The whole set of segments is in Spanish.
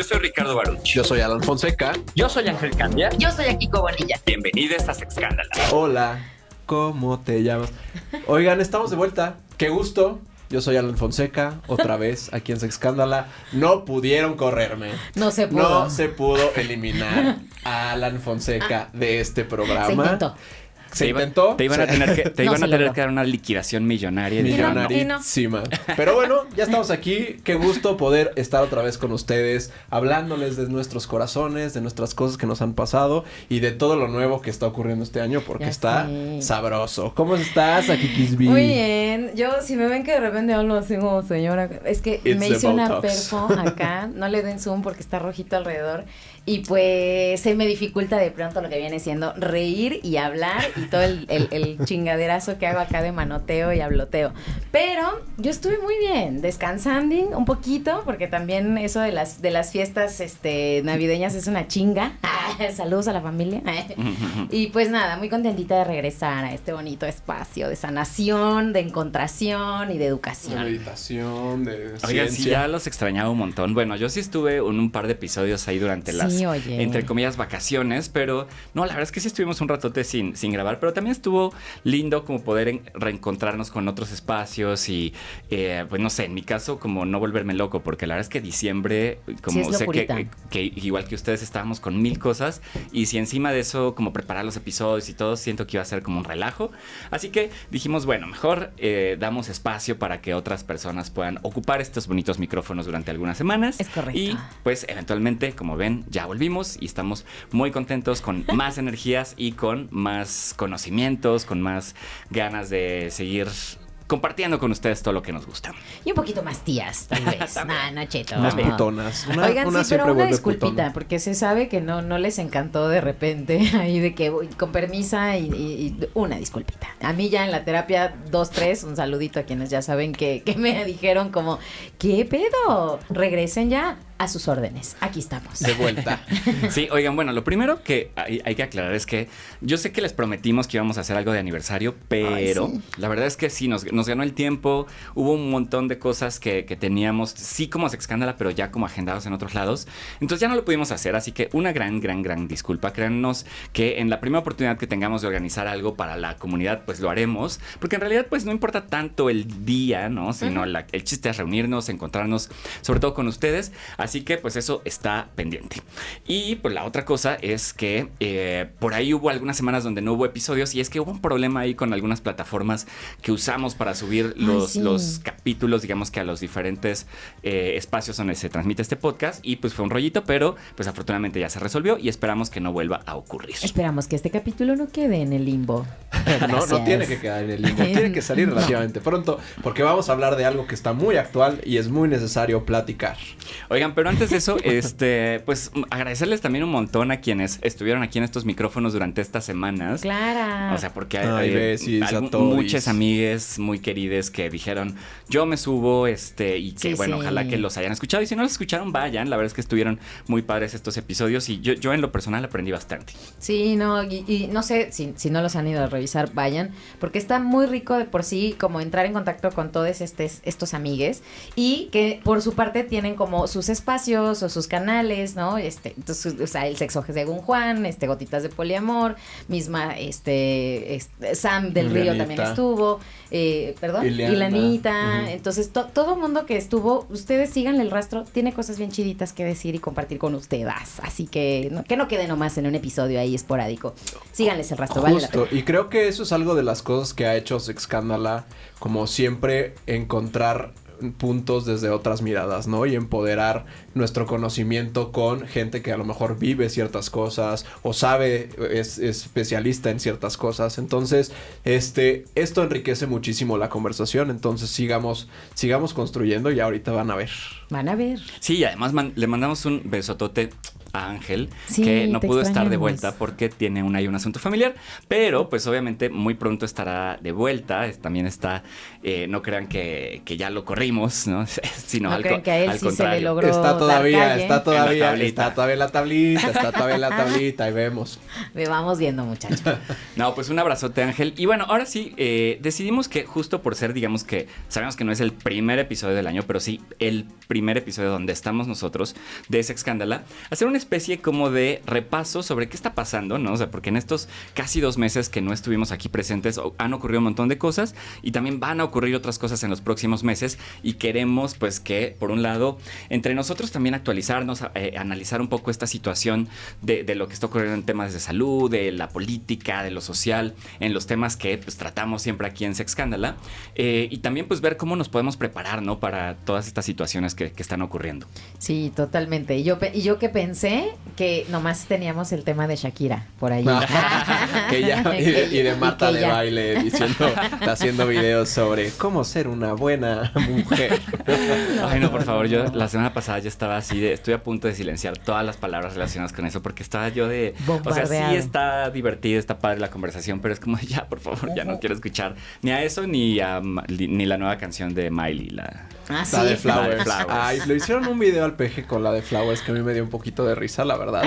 Yo soy Ricardo Baruch. Yo soy Alan Fonseca. Yo soy Ángel Candia. Yo soy Akiko Bonilla. Bienvenidos a Sexscándala. Hola, ¿cómo te llamas? Oigan, estamos de vuelta. Qué gusto. Yo soy Alan Fonseca, otra vez aquí en Sexscándala. No pudieron correrme. No se pudo. No se pudo eliminar a Alan Fonseca de este programa. Se intentó. Se intentó. Te iban a tener que, No se logró. dar una liquidación millonaria. Millonarísima. Pero bueno, ya estamos aquí. Qué gusto poder estar otra vez con ustedes, hablándoles de nuestros corazones, de nuestras cosas que nos han pasado y de todo lo nuevo que está ocurriendo este año, porque Ya está sé. sabroso. ¿Cómo estás, Akikisbi? Muy bien. Yo, si me ven que de repente hablo así como señora, es que It's me the hice una Botox. perfo acá. No le den zoom porque está rojito alrededor. Y pues se me dificulta de pronto lo que viene siendo reír y hablar y todo el chingaderazo que hago acá de manoteo y habloteo. Pero yo estuve muy bien, descansando un poquito, porque también eso de las fiestas navideñas es una chinga. Saludos a la familia. Y pues nada, muy contentita de regresar a este bonito espacio de sanación, de encontración y de De educación. meditación, de Oigan, sí, ciencia. ya los extrañaba un montón. Bueno, yo sí estuve en un par de episodios ahí durante las, Sí, oye. entre comillas, vacaciones, pero no, la verdad es que sí estuvimos un ratote sin grabar, pero también estuvo lindo como poder reencontrarnos con otros espacios y, pues no sé, en mi caso, como no volverme loco, porque la verdad es que diciembre, como Sí, es sé locurita. que igual que ustedes estábamos con mil cosas, y si encima de eso, como preparar los episodios y todo, siento que iba a ser como un relajo. Así que dijimos, bueno, mejor damos espacio para que otras personas puedan ocupar estos bonitos micrófonos durante algunas semanas. Es correcto. Y pues eventualmente, como ven, ya volvimos y estamos muy contentos con más energías y con más conocimientos, con más ganas de seguir compartiendo con ustedes todo lo que nos gusta. Y un poquito más tías, tal vez. También. No, cheto. Unas También. putonas. Oigan, sí, siempre pero una vuelve disculpita, putona. porque se sabe que no les encantó de repente ahí de que con permisa y una disculpita. A mí ya en la terapia 2-3, un saludito a quienes ya saben que me dijeron como, ¿qué pedo? Regresen ya a sus órdenes. Aquí estamos. De vuelta. Sí, oigan, bueno, lo primero que hay que aclarar es que yo sé que les prometimos que íbamos a hacer algo de aniversario, pero Ay, sí. la verdad es que sí, nos ganó el tiempo, hubo un montón de cosas que teníamos, sí como Sexscándala, pero ya como agendados en otros lados, entonces ya no lo pudimos hacer, así que una gran disculpa, créannos que en la primera oportunidad que tengamos de organizar algo para la comunidad, pues lo haremos, porque en realidad pues no importa tanto el día, ¿no? Sino el chiste es reunirnos, encontrarnos, sobre todo con ustedes. Así que pues eso está pendiente. Y pues la otra cosa es que por ahí hubo algunas semanas donde no hubo episodios y es que hubo un problema ahí con algunas plataformas que usamos para subir sí. los capítulos, digamos que a los diferentes espacios donde se transmite este podcast, y pues fue un rollito, pero pues afortunadamente ya se resolvió y esperamos que no vuelva a ocurrir. Esperamos que este capítulo no quede en el limbo. No Gracias. tiene que quedar en el limbo, tiene que salir relativamente pronto, porque vamos a hablar de algo que está muy actual y es muy necesario platicar. Oigan, pero antes de eso, pues agradecerles también un montón a quienes estuvieron aquí en estos micrófonos durante estas semanas. Clara. O sea, porque Ay, besis a todos. muchas amigues muy queridas que dijeron, yo me subo, y que Sí, bueno, sí. ojalá que los hayan escuchado. Y si no los escucharon, vayan. La verdad es que estuvieron muy padres estos episodios y yo en lo personal aprendí bastante. Sí, no, y no sé si no los han ido a revisar, vayan, porque está muy rico de por sí como entrar en contacto con todos estos amigues y que por su parte tienen como sus espacios o sus canales, ¿no? Entonces, o sea, el sexo según Juan, Gotitas de Poliamor, misma, Sam del Río Ilanita. también estuvo, perdón, Ileana. Ilanita, Ujú. entonces todo mundo que estuvo, ustedes síganle el rastro, tiene cosas bien chiditas que decir y compartir con ustedes, así que no quede nomás en un episodio ahí esporádico, síganles el rastro, vale la Justo, pena. y creo que eso es algo de las cosas que ha hecho Sexscándala, como siempre encontrar puntos desde otras miradas, ¿no? Y empoderar nuestro conocimiento con gente que a lo mejor vive ciertas cosas o sabe, es especialista en ciertas cosas. Entonces, esto enriquece muchísimo la conversación. Entonces, sigamos construyendo y ahorita van a ver. Van a ver. Sí, y además le mandamos un besotote a Ángel, Sí, que no te pudo estar de extrañamos. vuelta porque tiene un asunto familiar, pero pues obviamente muy pronto estará de vuelta. También está, no crean que ya lo corrimos, ¿no? Sino No crean que a él al sí se le contrario. logró Está todavía, dar calle. está todavía, En la tablita. está todavía en la tablita, está todavía en la tablita, ahí vemos. Me vamos viendo, muchachos. No, pues un abrazote, Ángel. Y bueno, ahora sí, decidimos que justo por ser, digamos que sabemos que no es el primer episodio del año, pero sí el primer episodio donde estamos nosotros de Sexscandala, hacer una especie como de repaso sobre qué está pasando, ¿no? O sea, porque en estos casi 2 meses que no estuvimos aquí presentes han ocurrido un montón de cosas y también van a ocurrir otras cosas en los próximos meses y queremos pues que, por un lado, entre nosotros también actualizarnos, analizar un poco esta situación de lo que está ocurriendo en temas de salud, de la política, de lo social, en los temas que pues tratamos siempre aquí en Sexscandala, y también pues ver cómo nos podemos preparar, ¿no? Para todas estas situaciones que están ocurriendo. Sí, totalmente. Y yo que pensé que nomás teníamos el tema de Shakira por ahí. Que ya, y de Marta Y que de ya. baile haciendo videos sobre cómo ser una buena mujer. Ay, no, por favor, yo la semana pasada ya estaba así estoy a punto de silenciar todas las palabras relacionadas con eso porque estaba yo de, o sea, Bombardeado. sí está divertido, está padre la conversación, pero es como ya, por favor, ya no quiero escuchar ni a eso ni la nueva canción de Miley, Ah, sí. La de La de Flowers. Flowers. Ay, le hicieron un video al peje con la de Flowers que a mí me dio un poquito de risa, la verdad.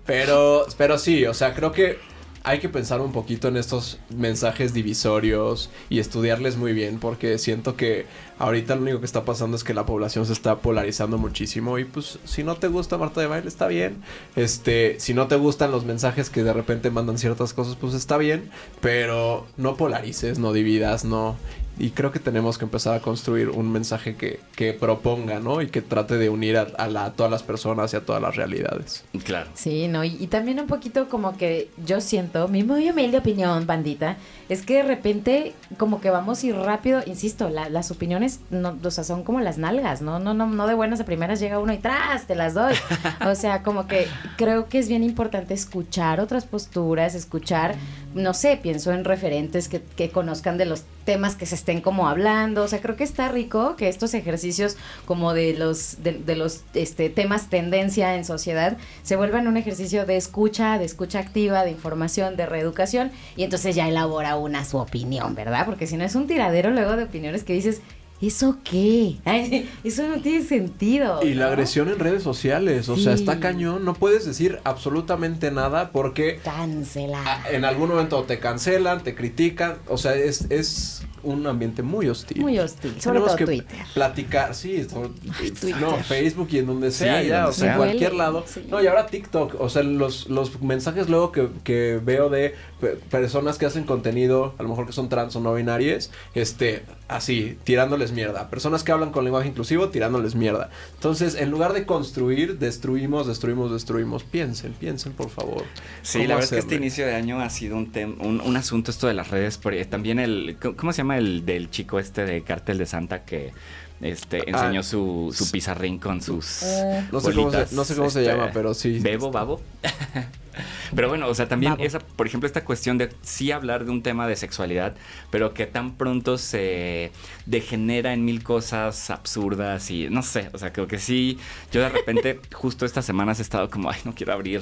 Pero sí, o sea, creo que hay que pensar un poquito en estos mensajes divisorios y estudiarles muy bien porque siento que ahorita lo único que está pasando es que la población se está polarizando muchísimo y pues si no te gusta Marta de baile está bien, si no te gustan los mensajes que de repente mandan ciertas cosas pues está bien, pero no polarices, no dividas, no. Y creo que tenemos que empezar a construir un mensaje que proponga, ¿no? Y que trate de unir a todas las personas y a todas las realidades. Claro. Sí, ¿no? Y también un poquito como que yo siento, mi muy humilde opinión, bandita, es que de repente como que vamos a ir rápido, insisto, las opiniones no, o sea, son como las nalgas, ¿no? No de buenas a primeras llega uno y ¡tras! Te las doy. O sea, como que creo que es bien importante escuchar otras posturas, escuchar, no sé, pienso en referentes que conozcan de los temas que se estén como hablando, o sea, creo que está rico que estos ejercicios como de los temas tendencia en sociedad se vuelvan un ejercicio de escucha activa, de información, de reeducación, y entonces ya elabora una su opinión, ¿verdad? Porque si no es un tiradero luego de opiniones que dices, ¿eso qué? Ay, eso no tiene sentido. Y la ¿no? agresión en redes sociales, o sea, Sí. está cañón, no puedes decir absolutamente nada porque Cancela. en algún momento te cancelan, te critican, o sea, es un ambiente muy hostil. Muy hostil, sobre Tenemos todo que Twitter. platicar, sí, Twitter. no, Facebook y en donde sea, Sí, ya, donde o sea, en sea. cualquier Duele, lado. sí. No, y ahora TikTok, o sea, los mensajes luego que veo de personas que hacen contenido, a lo mejor que son trans o no binarias, así, tirándoles mierda. Personas que hablan con lenguaje inclusivo, tirándoles mierda. Entonces, en lugar de construir, destruimos. Piensen, por favor. Sí, ¿Cómo la verdad es que este hacerle? inicio de año ha sido un asunto esto de las redes, porque también ¿cómo se llama el del chico de Cártel de Santa que enseñó su pizarrín con sus No sé cómo bolitas, no sé cómo se llama, pero sí. Bebo, Babo. Pero bueno, o sea, también Babo. por ejemplo, esta cuestión de sí hablar de un tema de sexualidad, pero que tan pronto se degenera en mil cosas absurdas y no sé, o sea, creo que sí, yo de repente justo estas semanas he estado como, ay, no quiero abrir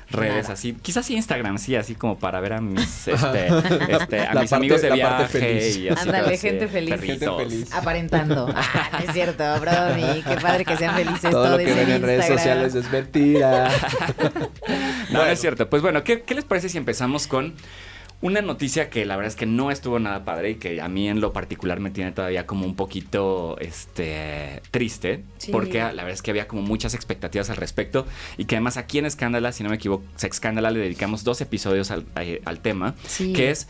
redes Nada. así, quizás sí Instagram, sí, así como para ver a mis, a La mis parte- amigos de la parte viaje feliz. y así. Ándale, así, gente feliz. perritos. Gente feliz. Aparentando. Ah, no es cierto, bromi. Qué padre que sean felices Todo lo todos que ven en redes sociales es mentira. No, no es cierto. Pues bueno, ¿qué les parece si empezamos con una noticia que la verdad es que no estuvo nada padre y que a mí en lo particular me tiene todavía como un poquito triste? Sí. Porque la verdad es que había como muchas expectativas al respecto y que además aquí en Escándala, si no me equivoco, Sexscandala le dedicamos 2 episodios al tema, Sí. que es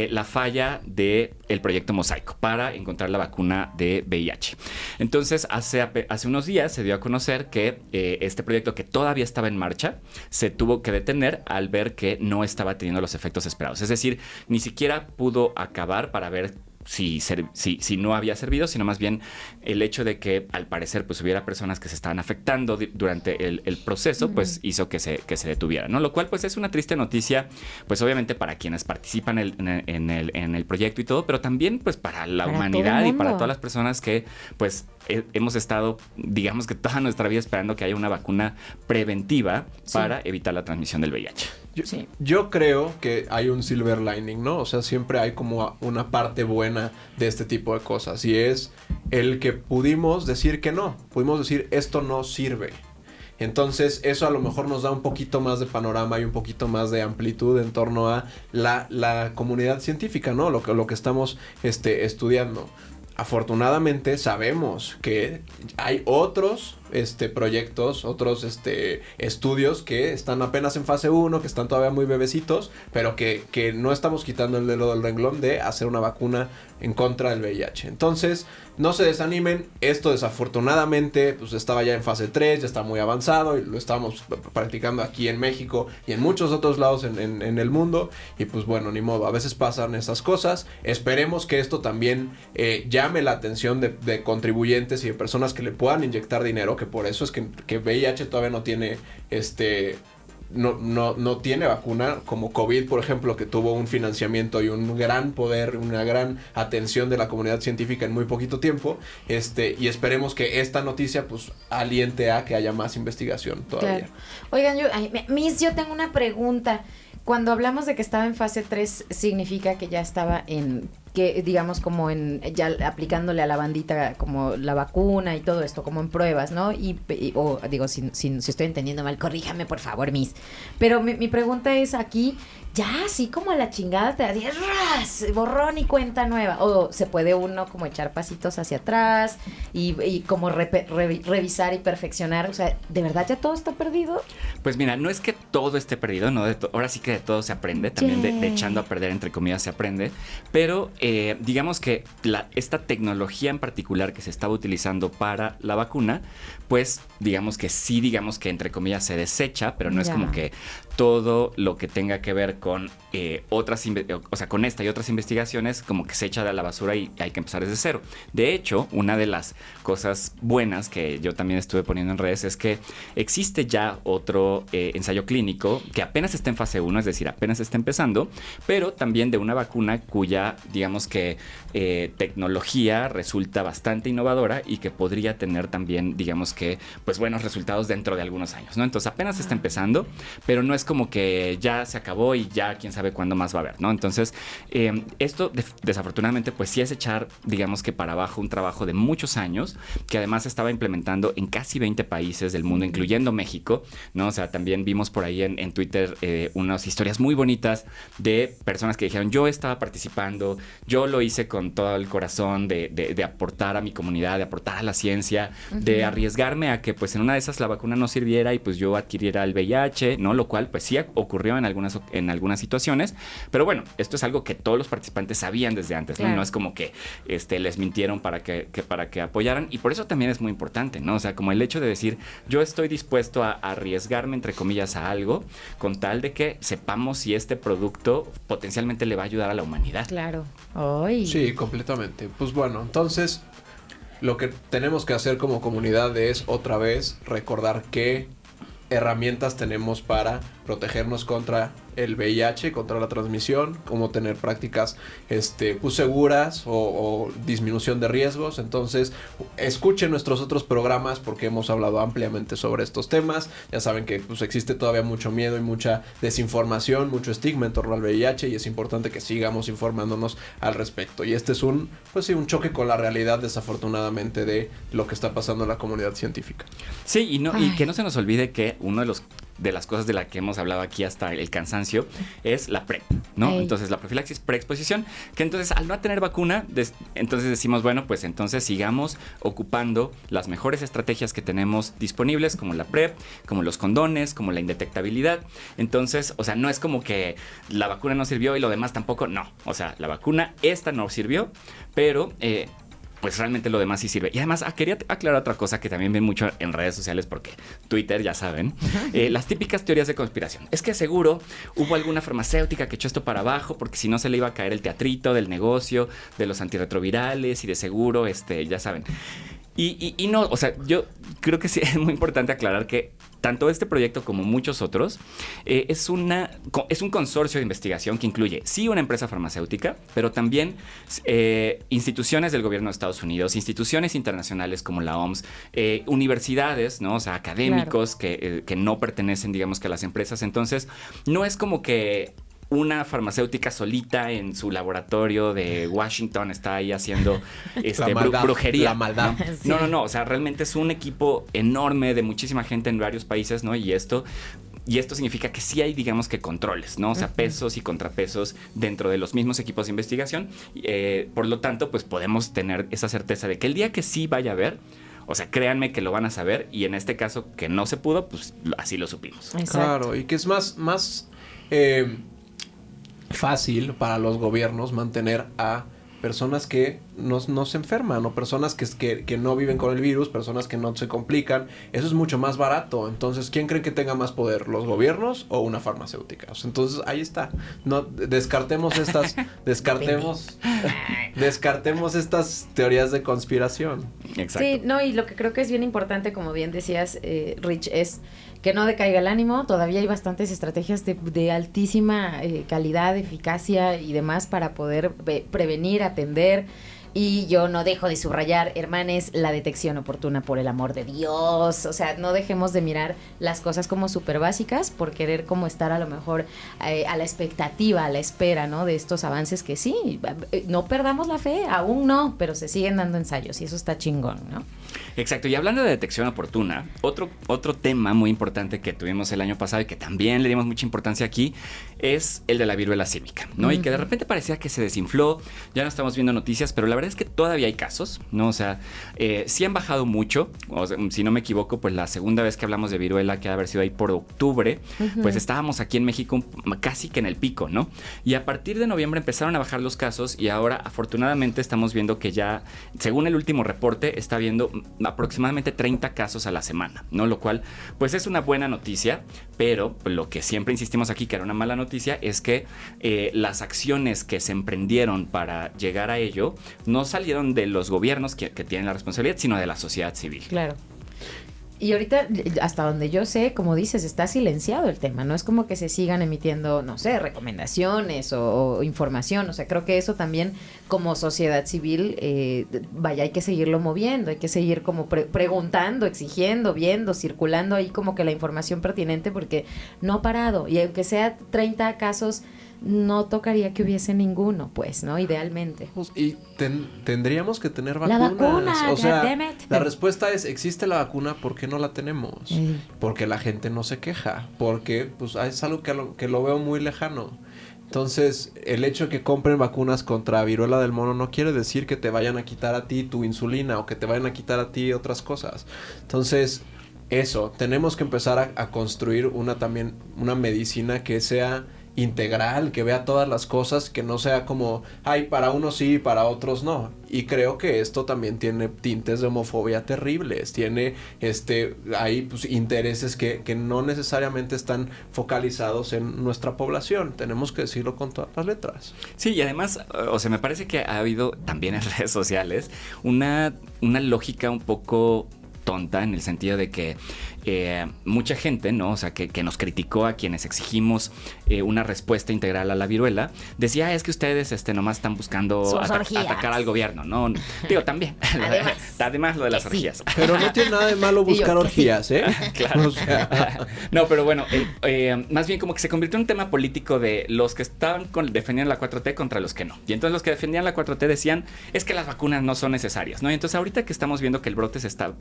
la falla del proyecto Mosaico para encontrar la vacuna de VIH. Entonces, hace unos días se dio a conocer que este proyecto, que todavía estaba en marcha, se tuvo que detener al ver que no estaba teniendo los efectos esperados. Es decir, ni siquiera pudo acabar para ver si no había servido, sino más bien el hecho de que al parecer pues hubiera personas que se estaban afectando durante el proceso, pues hizo que se detuviera, ¿no? Lo cual pues es una triste noticia, pues obviamente para quienes participan en el proyecto y todo, pero también pues para la humanidad y para todas las personas que pues hemos estado, digamos que toda nuestra vida esperando que haya una vacuna preventiva para evitar la transmisión del VIH. Yo creo que hay un silver lining, ¿no? O sea, siempre hay como una parte buena de este tipo de cosas. Y es el que pudimos decir que no. Pudimos decir, esto no sirve. Entonces, eso a lo mejor nos da un poquito más de panorama y un poquito más de amplitud en torno a la comunidad científica, ¿no? Lo que estamos estudiando. Afortunadamente sabemos que hay otros proyectos, otros estudios que están apenas en fase 1, que están todavía muy bebecitos, pero que no estamos quitando el dedo del renglón de hacer una vacuna en contra del VIH. Entonces, no se desanimen, esto desafortunadamente pues estaba ya en fase 3, ya está muy avanzado y lo estamos practicando aquí en México y en muchos otros lados en el mundo y pues bueno, ni modo, a veces pasan esas cosas. Esperemos que esto también llame la atención de contribuyentes y de personas que le puedan inyectar dinero, que por eso es que VIH todavía no tiene no tiene vacuna, como COVID, por ejemplo, que tuvo un financiamiento y un gran poder, una gran atención de la comunidad científica en muy poquito tiempo, y esperemos que esta noticia pues aliente a que haya más investigación todavía. Claro. Oigan, yo tengo una pregunta. Cuando hablamos de que estaba en fase 3, ¿significa que ya estaba digamos como ya aplicándole a la bandita como la vacuna y todo esto, como en pruebas, ¿no? O digo, si estoy entendiendo mal, corríjame por favor, Miss. Pero mi pregunta es aquí, ya así como a la chingada te da 10 borrón y cuenta nueva, o se puede uno como echar pasitos hacia atrás y como revisar y perfeccionar, o sea, ¿de verdad ya todo está perdido? Pues mira, no es que todo esté perdido, ¿no? Ahora sí que de todo se aprende, también de echando a perder entre comillas se aprende, pero digamos que esta tecnología en particular que se estaba utilizando para la vacuna, pues digamos que entre comillas se desecha, pero no es como que todo lo que tenga que ver con con esta y otras investigaciones como que se echa de la basura y hay que empezar desde cero. De hecho, una de las cosas buenas que yo también estuve poniendo en redes es que existe ya otro ensayo clínico que apenas está en fase 1, es decir, apenas está empezando, pero también de una vacuna cuya, digamos que tecnología resulta bastante innovadora y que podría tener también, digamos que, pues buenos resultados dentro de algunos años, ¿no? Entonces apenas está empezando, pero no es como que ya se acabó y ya quién sabe cuándo más va a haber, ¿no? Entonces, esto desafortunadamente pues sí es echar, digamos que para abajo un trabajo de muchos años, que además se estaba implementando en casi 20 países del mundo, incluyendo México, ¿no? O sea, también vimos por ahí en Twitter unas historias muy bonitas de personas que dijeron, yo estaba participando, yo lo hice con todo el corazón de aportar a mi comunidad, de aportar a la ciencia, de arriesgarme a que pues en una de esas la vacuna no sirviera y pues yo adquiriera el VIH, ¿no? Lo cual pues sí ocurrió en algunas situaciones, pero bueno, esto es algo que todos los participantes sabían desde antes, ¿no? Claro. No es como que les mintieron para que apoyaran, y por eso también es muy importante, ¿no? O sea, como el hecho de decir, yo estoy dispuesto a arriesgarme, entre comillas, a algo, con tal de que sepamos si este producto potencialmente le va a ayudar a la humanidad. Claro. ¡Ay! Sí, completamente. Pues bueno, entonces lo que tenemos que hacer como comunidad es otra vez recordar qué herramientas tenemos para protegernos contra el VIH, contra la transmisión, cómo tener prácticas pues seguras o disminución de riesgos. Entonces, escuchen nuestros otros programas porque hemos hablado ampliamente sobre estos temas. Ya saben que pues existe todavía mucho miedo y mucha desinformación, mucho estigma en torno al VIH y es importante que sigamos informándonos al respecto. Y este es un choque con la realidad, desafortunadamente, de lo que está pasando en la comunidad científica. Sí, y que no se nos olvide que uno de las cosas de la que hemos hablado aquí hasta el cansancio es la PrEP, ¿no? Ey. Entonces la profilaxis preexposición, que entonces al no tener vacuna, entonces decimos, bueno, pues entonces sigamos ocupando las mejores estrategias que tenemos disponibles, como la PrEP, como los condones, como la indetectabilidad. Entonces, o sea, no es como que la vacuna no sirvió y lo demás tampoco, no. O sea, la vacuna esta no sirvió, pero pues realmente lo demás sí sirve. Y además, quería aclarar otra cosa que también ven mucho en redes sociales, porque Twitter, ya saben, las típicas teorías de conspiración. Es que seguro hubo alguna farmacéutica que echó esto para abajo, porque si no se le iba a caer el teatrito del negocio, de los antirretrovirales, y de seguro, ya saben. Y no, o sea, yo creo que sí es muy importante aclarar que tanto este proyecto como muchos otros es un consorcio de investigación que incluye, sí, una empresa farmacéutica, pero también instituciones del gobierno de Estados Unidos, instituciones internacionales como la OMS, universidades, ¿no? O sea, académicos, claro, que no pertenecen, digamos, que a las empresas. Entonces, no es como que una farmacéutica solita en su laboratorio de Washington está ahí haciendo brujería. La maldad. ¿No? Sí. No. O sea, realmente es un equipo enorme de muchísima gente en varios países, ¿no? Y esto significa que sí hay, digamos, que controles, ¿no? O sea, pesos y contrapesos dentro de los mismos equipos de investigación. Por lo tanto, pues podemos tener esa certeza de que el día que sí vaya a haber, o sea, créanme que lo van a saber, y en este caso que no se pudo, pues así lo supimos. Exacto. Claro, y que es más fácil para los gobiernos mantener a personas que no se enferman, o personas que no viven con el virus, personas que no se complican. Eso es mucho más barato. Entonces, ¿quién creen que tenga más poder? ¿Los gobiernos o una farmacéutica? Entonces, ahí está. No descartemos estas teorías de conspiración. Exacto. Sí, no, y lo que creo que es bien importante, como bien decías, Rich, es que no decaiga el ánimo. Todavía hay bastantes estrategias de altísima calidad, eficacia y demás para poder prevenir, atender. Y yo no dejo de subrayar, hermanes, la detección oportuna, por el amor de Dios. O sea, no dejemos de mirar las cosas como súper básicas por querer como estar a lo mejor a la expectativa, a la espera, ¿no? De estos avances que sí, no perdamos la fe, aún no, pero se siguen dando ensayos y eso está chingón, ¿no? Exacto, y hablando de detección oportuna, otro tema muy importante que tuvimos el año pasado y que también le dimos mucha importancia aquí es el de la viruela símica, ¿no? Y que de repente parecía que se desinfló, ya no estamos viendo noticias, pero la verdad es que todavía hay casos, ¿no? O sea, sí han bajado mucho, o sea, si no me equivoco, pues la segunda vez que hablamos de viruela, que ha de haber sido ahí por octubre, pues estábamos aquí en México casi que en el pico, ¿no? Y a partir de noviembre empezaron a bajar los casos y ahora afortunadamente estamos viendo que ya, según el último reporte, está habiendo aproximadamente 30 casos a la semana, ¿no? Lo cual, pues es una buena noticia, pero lo que siempre insistimos aquí, que era una mala noticia, es que las acciones que se emprendieron para llegar a ello no salieron de los gobiernos que tienen la responsabilidad, sino de la sociedad civil. Claro. Y ahorita, hasta donde yo sé, como dices, está silenciado el tema. No es como que se sigan emitiendo, no sé, recomendaciones o información. O sea, creo que eso también, como sociedad civil, hay que seguirlo moviendo. Hay que seguir como preguntando, exigiendo, viendo, circulando ahí como que la información pertinente, porque no ha parado. Y aunque sea 30 casos, no tocaría que hubiese ninguno, pues, ¿no? Idealmente. Y tendríamos que tener vacunas. La vacuna, o sea, la respuesta es, ¿existe la vacuna? ¿Por qué no la tenemos? Porque la gente no se queja. Porque, pues, es algo que lo veo muy lejano. Entonces, el hecho de que compren vacunas contra viruela del mono no quiere decir que te vayan a quitar a ti tu insulina o que te vayan a quitar a ti otras cosas. Entonces, eso, tenemos que empezar a construir una medicina que sea integral, que vea todas las cosas, que no sea como, ay, para unos sí y para otros no. Y creo que esto también tiene tintes de homofobia terribles, tiene hay pues intereses que no necesariamente están focalizados en nuestra población. Tenemos que decirlo con todas las letras. Sí, y además, o sea, me parece que ha habido también en redes sociales una lógica un poco tonta, en el sentido de que mucha gente, ¿no? O sea, que nos criticó a quienes exigimos una respuesta integral a la viruela, decía, es que ustedes nomás están buscando atacar al gobierno, ¿no? Digo, también. Además lo de las orgías. Pero no tiene nada de malo buscar orgías, ¿eh? Claro. O sea. No, pero bueno, más bien como que se convirtió en un tema político de los que estaban defendían la 4T contra los que no. Y entonces los que defendían la 4T decían, es que las vacunas no son necesarias, ¿no? Y entonces ahorita que estamos viendo que el brote se está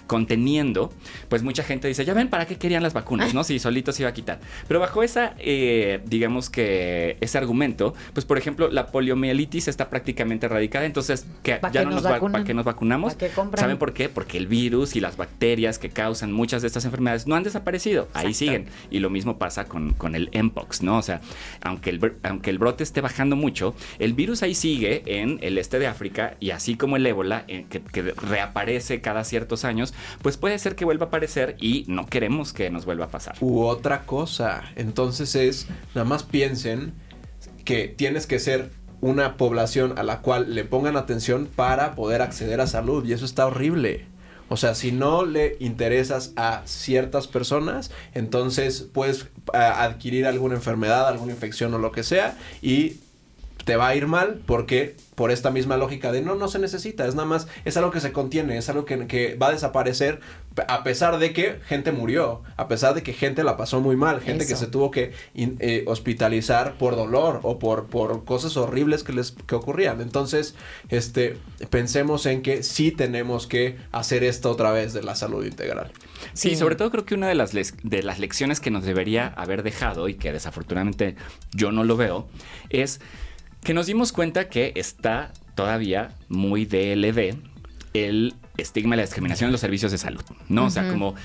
conteniendo, pues mucha gente dice, ya ven, ¿para qué querían las vacunas? ¿No? Si solito se iba a quitar. Pero bajo esa, digamos que ese argumento, pues por ejemplo, la poliomielitis está prácticamente erradicada, entonces ¿qué? ¿Ya no ¿para qué nos vacunamos? ¿Para qué compran? ¿Saben por qué? Porque el virus y las bacterias que causan muchas de estas enfermedades no han desaparecido, ahí siguen. Y lo mismo pasa con el Mpox, ¿no? O sea, aunque el brote esté bajando mucho, el virus ahí sigue en el este de África, y así como el ébola, que reaparece cada ciertos años, pues puede ser que vuelva a aparecer y no queremos que nos vuelva a pasar. U otra cosa, entonces nada más piensen que tienes que ser una población a la cual le pongan atención para poder acceder a salud, y eso está horrible. O sea, si no le interesas a ciertas personas, entonces puedes adquirir alguna enfermedad, alguna infección o lo que sea, y te va a ir mal porque por esta misma lógica de no se necesita, es nada más, es algo que se contiene, es algo que va a desaparecer a pesar de que gente murió, a pesar de que gente la pasó muy mal, gente que se tuvo que hospitalizar por dolor o por cosas horribles que ocurrían. Entonces, pensemos en que sí tenemos que hacer esto otra vez de la salud integral. Sí, sobre todo creo que una de las lecciones que nos debería haber dejado y que desafortunadamente yo no lo veo es que nos dimos cuenta que está todavía muy DLD el estigma y la discriminación en los servicios de salud, ¿no? O sea, como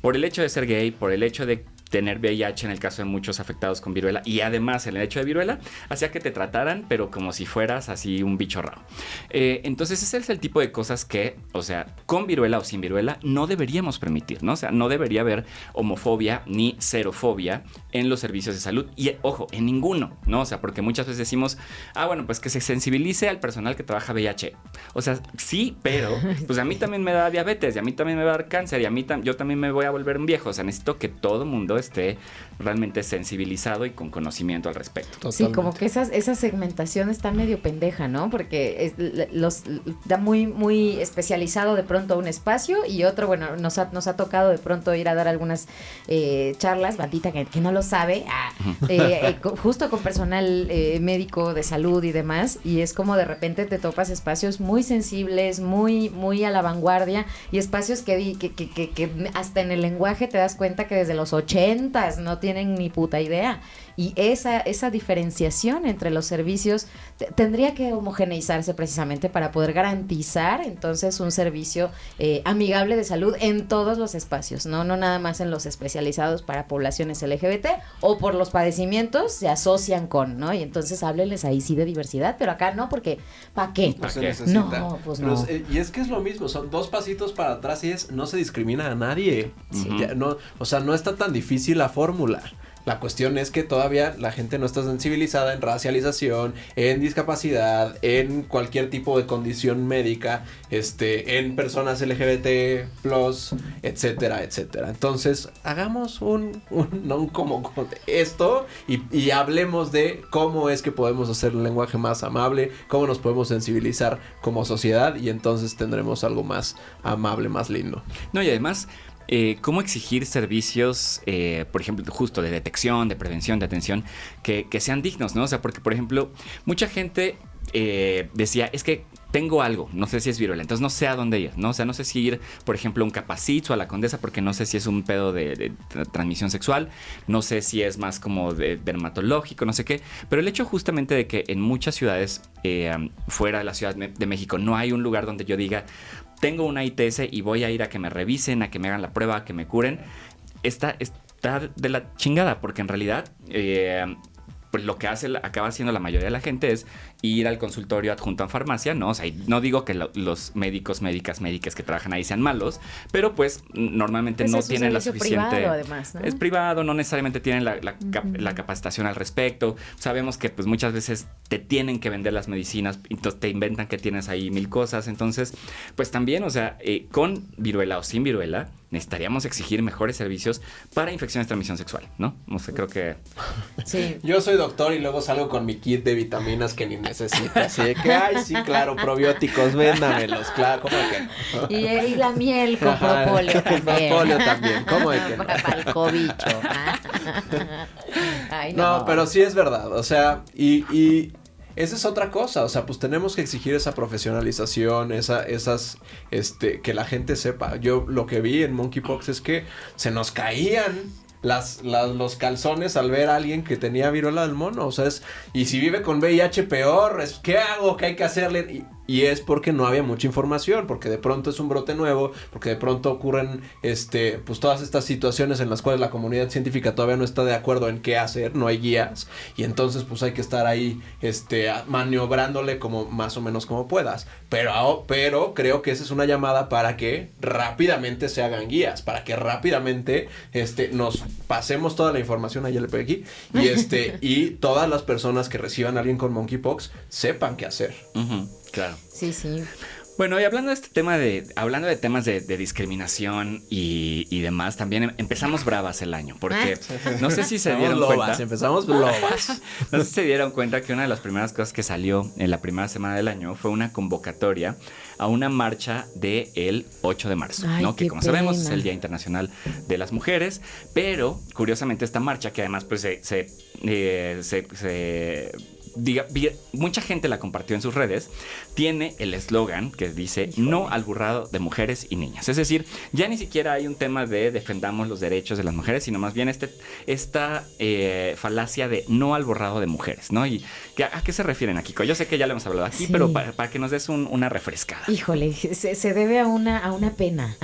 por el hecho de ser gay, por el hecho de tener VIH en el caso de muchos afectados con viruela, y además el hecho de viruela hacía que te trataran, pero como si fueras así un bicho raro. Entonces ese es el tipo de cosas que, o sea, con viruela o sin viruela, no deberíamos permitir, ¿no? O sea, no debería haber homofobia ni xerofobia en los servicios de salud, y ojo, en ninguno, ¿no? O sea, porque muchas veces decimos, bueno, pues que se sensibilice al personal que trabaja VIH. O sea, sí, pero pues a mí también me da diabetes, y a mí también me va a dar cáncer, y a mí yo también me voy a volver un viejo. O sea, necesito que todo mundo esté realmente sensibilizado y con conocimiento al respecto. Totalmente. Sí, como que esa segmentación está medio pendeja, ¿no? Porque da muy especializado de pronto un espacio, y otro, bueno, nos ha tocado de pronto ir a dar algunas charlas, bandita que no lo sabe, justo con personal médico de salud y demás, y es como de repente te topas espacios muy sensibles, muy a la vanguardia, y espacios que hasta en el lenguaje te das cuenta que desde los 80s no tienen ni puta idea. Y esa diferenciación entre los servicios tendría que homogeneizarse precisamente para poder garantizar entonces un servicio amigable de salud en todos los espacios, no nada más en los especializados para poblaciones LGBT o por los padecimientos se asocian con, ¿no? Y entonces háblenles ahí sí de diversidad, pero acá no, porque ¿para qué? No se necesita. No, pues no. Y es que es lo mismo, son 2 pasitos para atrás y no se discrimina a nadie. Sí. O sea, no está tan difícil la fórmula. La cuestión es que todavía la gente no está sensibilizada en racialización, en discapacidad, en cualquier tipo de condición médica, en personas LGBT+, etcétera, etcétera. Entonces, hagamos como esto y hablemos de cómo es que podemos hacer un lenguaje más amable, cómo nos podemos sensibilizar como sociedad, y entonces tendremos algo más amable, más lindo. No, y además, cómo exigir servicios, por ejemplo, justo de detección, de prevención, de atención, que sean dignos, ¿no? O sea, porque, por ejemplo, mucha gente decía, es que tengo algo, no sé si es viruela, entonces no sé a dónde ir, ¿no? O sea, no sé si ir, por ejemplo, a un Capacitz o a la Condesa, porque no sé si es un pedo de transmisión sexual, no sé si es más como de dermatológico, no sé qué, pero el hecho justamente de que en muchas ciudades fuera de la Ciudad de México no hay un lugar donde yo diga, tengo una ITS y voy a ir a que me revisen, a que me hagan la prueba, a que me curen, está de la chingada, porque en realidad pues lo que acaba haciendo la mayoría de la gente es ir al consultorio adjunto a farmacia, ¿no? O sea, no digo que los médicos, médicas que trabajan ahí sean malos, pero pues normalmente pues no tienen la suficiente... privado, además, ¿no? Es privado, no necesariamente tienen la capacitación al respecto. Sabemos que pues muchas veces te tienen que vender las medicinas, entonces te inventan que tienes ahí 1000 cosas. Entonces, pues también, o sea, con viruela o sin viruela, necesitaríamos exigir mejores servicios para infecciones de transmisión sexual, ¿no? O sea, creo que... Sí. Yo soy doctor y luego salgo con mi kit de vitaminas que ni necesito. Así de que, ay, sí, claro, probióticos, véndamelos, claro, ¿cómo de que no? Y la miel con propóleo también. Propóleo también, ¿cómo de que no? Para el cobicho. Ay, no, pero sí es verdad, o sea, y esa es otra cosa, o sea, pues tenemos que exigir esa profesionalización, que la gente sepa. Yo lo que vi en Monkeypox es que se nos caían los calzones al ver a alguien que tenía viruela del mono, o sea, y si vive con VIH peor, ¿qué hago? ¿Qué hay que hacerle? Y es porque no había mucha información, porque de pronto es un brote nuevo, porque de pronto ocurren, pues todas estas situaciones en las cuales la comunidad científica todavía no está de acuerdo en qué hacer, no hay guías, y entonces pues hay que estar ahí, maniobrándole como más o menos como puedas, pero creo que esa es una llamada para que rápidamente se hagan guías, para que rápidamente, nos pasemos toda la información, ahí ya le pegué aquí, y todas las personas que reciban a alguien con Monkeypox sepan qué hacer. Uh-huh. Claro. Sí. Bueno, y hablando de temas de discriminación y demás, también empezamos bravas el año, porque no sé si se dieron cuenta. Empezamos lobas. No sé si se dieron cuenta que una de las primeras cosas que salió en la primera semana del año fue una convocatoria a una marcha del 8 de marzo, Ay, ¿no? Que como pena. sabemos es el Día Internacional de las Mujeres, pero curiosamente esta marcha, que además pues mucha gente la compartió en sus redes, tiene el eslogan que dice no al burrado de mujeres y niñas. Es decir, ya ni siquiera hay un tema de defendamos los derechos de las mujeres, sino más bien esta falacia de no al borrado de mujeres, ¿no? ¿Y a qué se refieren aquí? Yo sé que ya lo hemos hablado aquí, sí, pero para que nos des una refrescada. Híjole, se debe a una pena.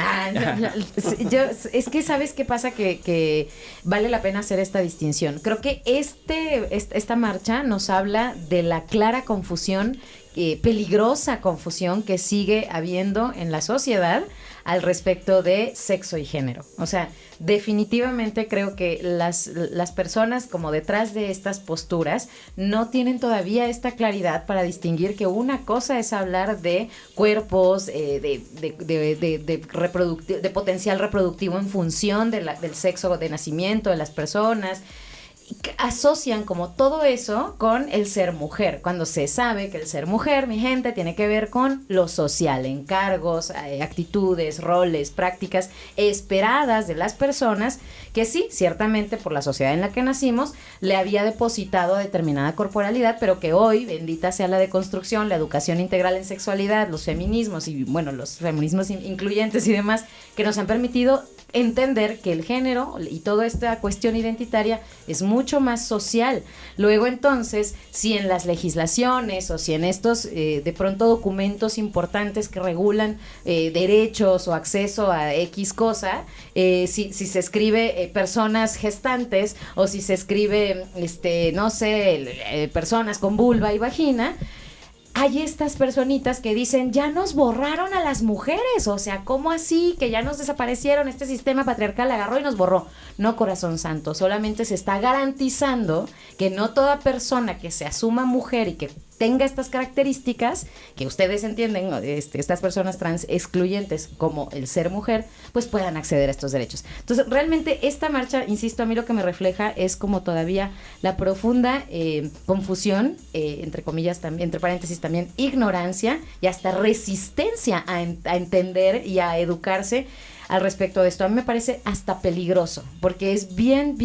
Es que ¿sabes qué pasa? Que vale la pena hacer esta distinción. Creo que esta marcha nos habla de la clara confusión, peligrosa confusión que sigue habiendo en la sociedad al respecto de sexo y género. O sea, definitivamente creo que las personas como detrás de estas posturas no tienen todavía esta claridad para distinguir que una cosa es hablar de cuerpos, de potencial reproductivo en función del sexo de nacimiento de las personas. Asocian como todo eso con el ser mujer, cuando se sabe que el ser mujer, mi gente, tiene que ver con lo social, encargos, actitudes, roles, prácticas esperadas de las personas que sí, ciertamente por la sociedad en la que nacimos, le había depositado determinada corporalidad, pero que hoy, bendita sea la deconstrucción, la educación integral en sexualidad, los feminismos y bueno, los feminismos incluyentes y demás, que nos han permitido entender que el género y toda esta cuestión identitaria es mucho más social. Luego entonces, si en las legislaciones o si en estos de pronto documentos importantes que regulan derechos o acceso a X cosa, si se escribe personas gestantes o si se escribe personas con vulva y vagina, hay estas personitas que dicen, ya nos borraron a las mujeres, o sea, ¿cómo así? Que ya nos desaparecieron, este sistema patriarcal agarró y nos borró. No, corazón santo, solamente se está garantizando que no toda persona que se asuma mujer y que tenga estas características, que ustedes entienden, estas personas trans excluyentes como el ser mujer, pues puedan acceder a estos derechos. Entonces, realmente esta marcha, insisto, a mí lo que me refleja es como todavía la profunda confusión, entre comillas, también, entre paréntesis también, ignorancia y hasta resistencia a entender y a educarse al respecto de esto. A mí me parece hasta peligroso, porque es bien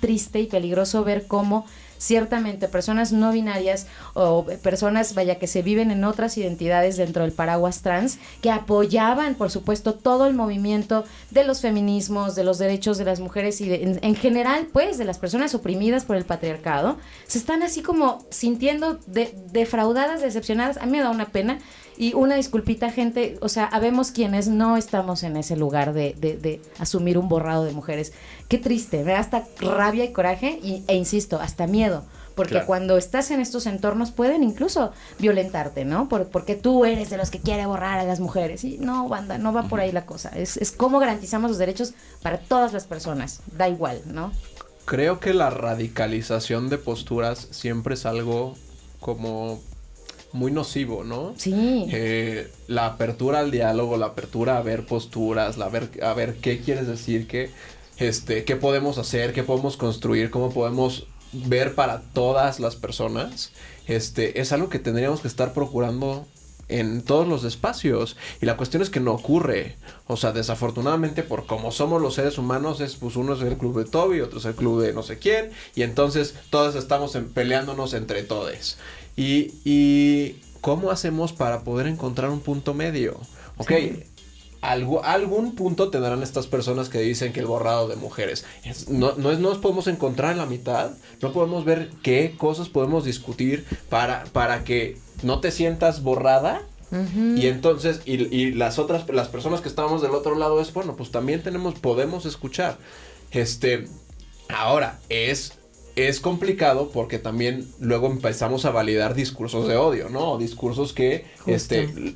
triste y peligroso ver cómo ciertamente personas no binarias o personas, que se viven en otras identidades dentro del paraguas trans, que apoyaban, por supuesto, todo el movimiento de los feminismos, de los derechos de las mujeres y en general, pues, de las personas oprimidas por el patriarcado, se están así como sintiendo defraudadas, decepcionadas. A mí me da una pena. Y una disculpita, gente, o sea, habemos quienes no estamos en ese lugar de asumir un borrado de mujeres. Qué triste, me da hasta rabia y coraje e insisto, hasta miedo. Porque claro, cuando estás en estos entornos pueden incluso violentarte, ¿no? Porque tú eres de los que quiere borrar a las mujeres. Y no, banda, no va por ahí la cosa. Es cómo garantizamos los derechos para todas las personas. Da igual, ¿no? Creo que la radicalización de posturas siempre es algo como muy nocivo, ¿no? Sí. La apertura al diálogo, la apertura a ver posturas, a ver qué quieres decir, qué podemos hacer, qué podemos construir, cómo podemos ver para todas las personas, es algo que tendríamos que estar procurando en todos los espacios. Y la cuestión es que no ocurre. O sea, desafortunadamente, por como somos los seres humanos, pues uno es el club de Toby, otro es el club de no sé quién. Y entonces todos estamos peleándonos entre todes. Y ¿cómo hacemos para poder encontrar un punto medio? Ok, sí. Algún punto tendrán estas personas que dicen que el borrado de mujeres no nos podemos encontrar en la mitad, no podemos ver qué cosas podemos discutir para que no te sientas borrada. Uh-huh. Y entonces las personas que estábamos del otro lado es bueno, pues también podemos escuchar. Ahora es complicado porque también luego empezamos a validar discursos de odio, ¿no? Discursos que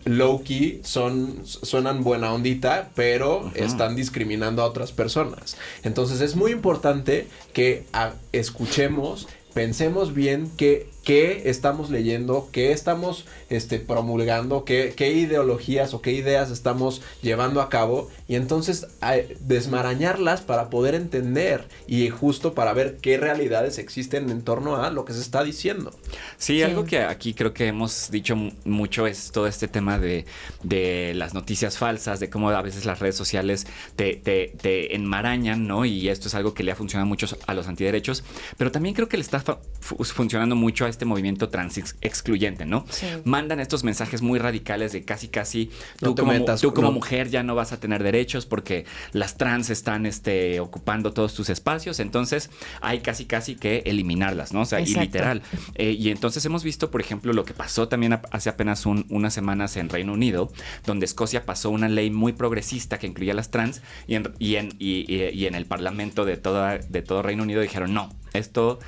low key suenan buena ondita, pero están discriminando a otras personas. Entonces es muy importante que escuchemos, pensemos bien qué estamos leyendo, qué estamos promulgando, qué ideologías o qué ideas estamos llevando a cabo, y entonces desmarañarlas para poder entender y justo para ver qué realidades existen en torno a lo que se está diciendo. Sí, algo que aquí creo que hemos dicho mucho es todo este tema de las noticias falsas, de cómo a veces las redes sociales te enmarañan, ¿no? Y esto es algo que le ha funcionado mucho a los antiderechos, pero también creo que le está funcionando mucho a este movimiento trans excluyente, ¿no? Sí. Mandan estos mensajes muy radicales de casi tú como mujer ya no vas a tener derechos porque las trans están ocupando todos tus espacios, entonces hay casi que eliminarlas, ¿no? O sea, exacto. Y literal. Y entonces hemos visto, por ejemplo, lo que pasó también hace apenas unas semanas en Reino Unido, donde Escocia pasó una ley muy progresista que incluía a las trans y en el parlamento de todo Reino Unido dijeron no. Esto,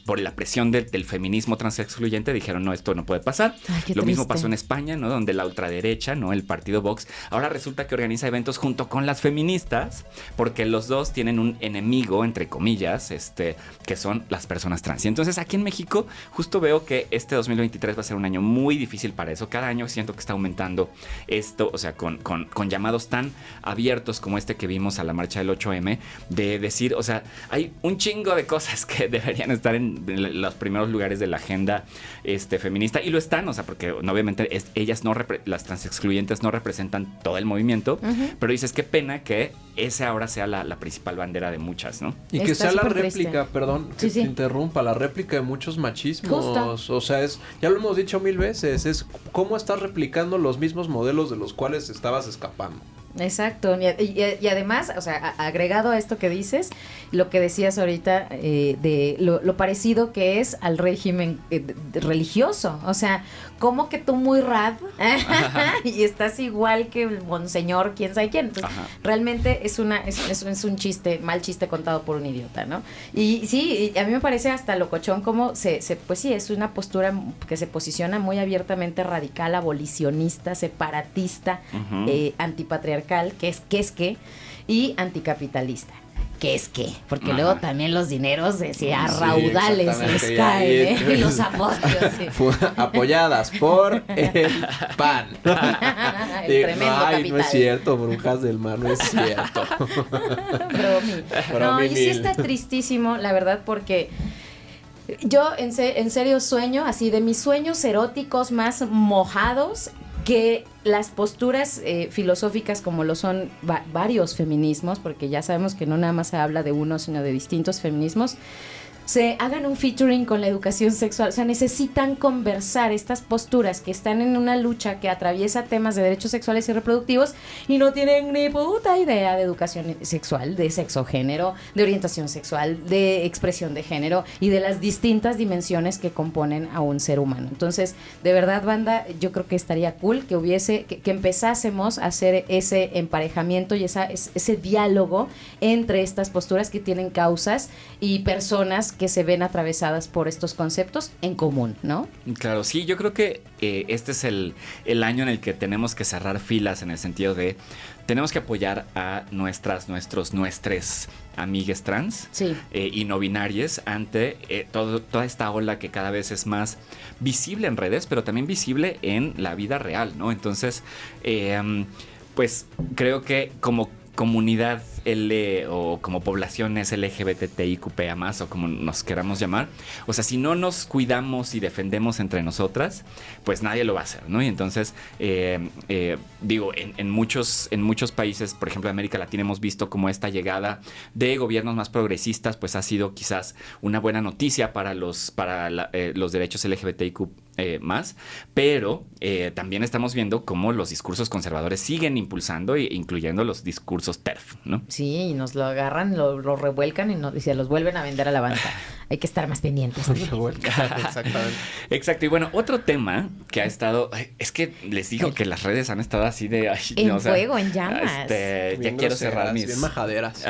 por la presión del feminismo transexcluyente, dijeron, no, esto no puede pasar. Ay, lo mismo pasó en España, ¿no? Donde la ultraderecha, ¿no? El partido Vox, ahora resulta que organiza eventos junto con las feministas, porque los dos tienen un enemigo, entre comillas, que son las personas trans. Y entonces aquí en México, justo veo que 2023 va a ser un año muy difícil para eso. Cada año siento que está aumentando esto, o sea, con llamados tan abiertos como que vimos a la marcha del 8M, de decir, o sea, hay un chingo de cosas que deberían estar en los primeros lugares de la agenda feminista, y lo están, o sea, porque obviamente las transexcluyentes no representan todo el movimiento, pero dices, qué pena que ese ahora sea la principal bandera de muchas, ¿no? Y que sea la réplica, perdón, que te interrumpa, la réplica de muchos machismos. Justo. O sea, ya lo hemos dicho 1000 veces, es cómo estás replicando los mismos modelos de los cuales estabas escapando. Exacto, y además, o sea, agregado a esto que dices, lo que decías ahorita de lo parecido que es al régimen religioso, o sea, como que tú muy rad y estás igual que el monseñor, quién sabe quién. Entonces, realmente es un chiste, mal chiste contado por un idiota, ¿no? Y sí, a mí me parece hasta locochón como pues sí, es una postura que se posiciona muy abiertamente radical, abolicionista, separatista, antipatriarcal, y anticapitalista. ¿Qué es qué? Porque luego también los dineros a raudales les caen, y los apoyos. Sí. Apoyadas por el PAN. El tremendo capital. No es cierto, brujas del mar, no es cierto. No, y sí está tristísimo, la verdad, porque yo en serio sueño, así de mis sueños eróticos más mojados, que las posturas filosóficas como lo son varios feminismos, porque ya sabemos que no nada más se habla de uno, sino de distintos feminismos, se hagan un featuring con la educación sexual. O sea, necesitan conversar estas posturas que están en una lucha que atraviesa temas de derechos sexuales y reproductivos y no tienen ni puta idea de educación sexual, de sexo género, de orientación sexual, de expresión de género y de las distintas dimensiones que componen a un ser humano. Entonces, de verdad, banda, yo creo que estaría cool que empezásemos a hacer ese emparejamiento y ese diálogo entre estas posturas que tienen causas y personas que se ven atravesadas por estos conceptos en común, ¿no? Claro, sí, yo creo que este es el año en el que tenemos que cerrar filas, en el sentido de tenemos que apoyar a nuestras amigues trans, sí, y no binarias ante toda esta ola que cada vez es más visible en redes, pero también visible en la vida real, ¿no? Entonces, pues creo que como comunidad L o como poblaciones LGBTIQPA+, o como nos queramos llamar, o sea, si no nos cuidamos y defendemos entre nosotras, pues nadie lo va a hacer, ¿no? Y entonces, digo, en muchos países, por ejemplo, de América Latina, hemos visto como esta llegada de gobiernos más progresistas, pues ha sido quizás una buena noticia para los derechos LGBTIQ+, pero también estamos viendo cómo los discursos conservadores siguen impulsando e incluyendo los discursos TERF, ¿no? Sí, y nos lo agarran, lo revuelcan y se los vuelven a vender a la banca. Hay que estar más pendientes. Exactamente. Exacto. Y bueno, otro tema que ha estado... Es que les digo que las redes han estado así de... En fuego, en llamas. Ya quiero cerrar mis... Bien majaderas.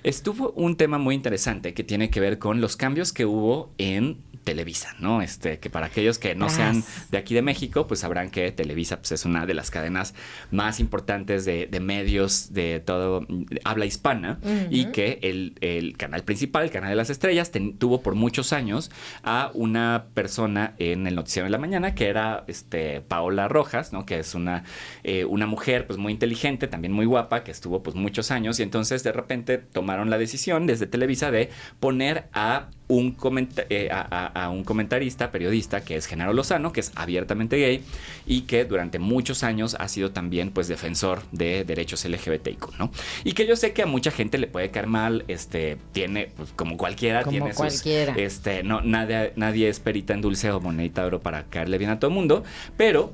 Estuvo un tema muy interesante que tiene que ver con los cambios que hubo en Televisa, ¿no? Que para aquellos que no sean de aquí de México, pues sabrán que Televisa pues, es una de las cadenas más importantes de medios de todo habla hispana, y que el canal principal, el canal de las estrellas, tuvo por muchos años a una persona en el noticiero de la mañana que era Paola Rojas, ¿no? Que es una mujer pues muy inteligente, también muy guapa, que estuvo pues muchos años, y entonces de repente tomaron la decisión desde Televisa de poner a un comentarista, periodista, que es Genaro Lozano, que es abiertamente gay y que durante muchos años ha sido también pues defensor de derechos LGBTIQ, ¿no? Y que yo sé que a mucha gente le puede caer mal, tiene, pues como cualquiera, tiene cualquiera. No, nadie es perita en dulce o monedita de oro para caerle bien a todo el mundo, pero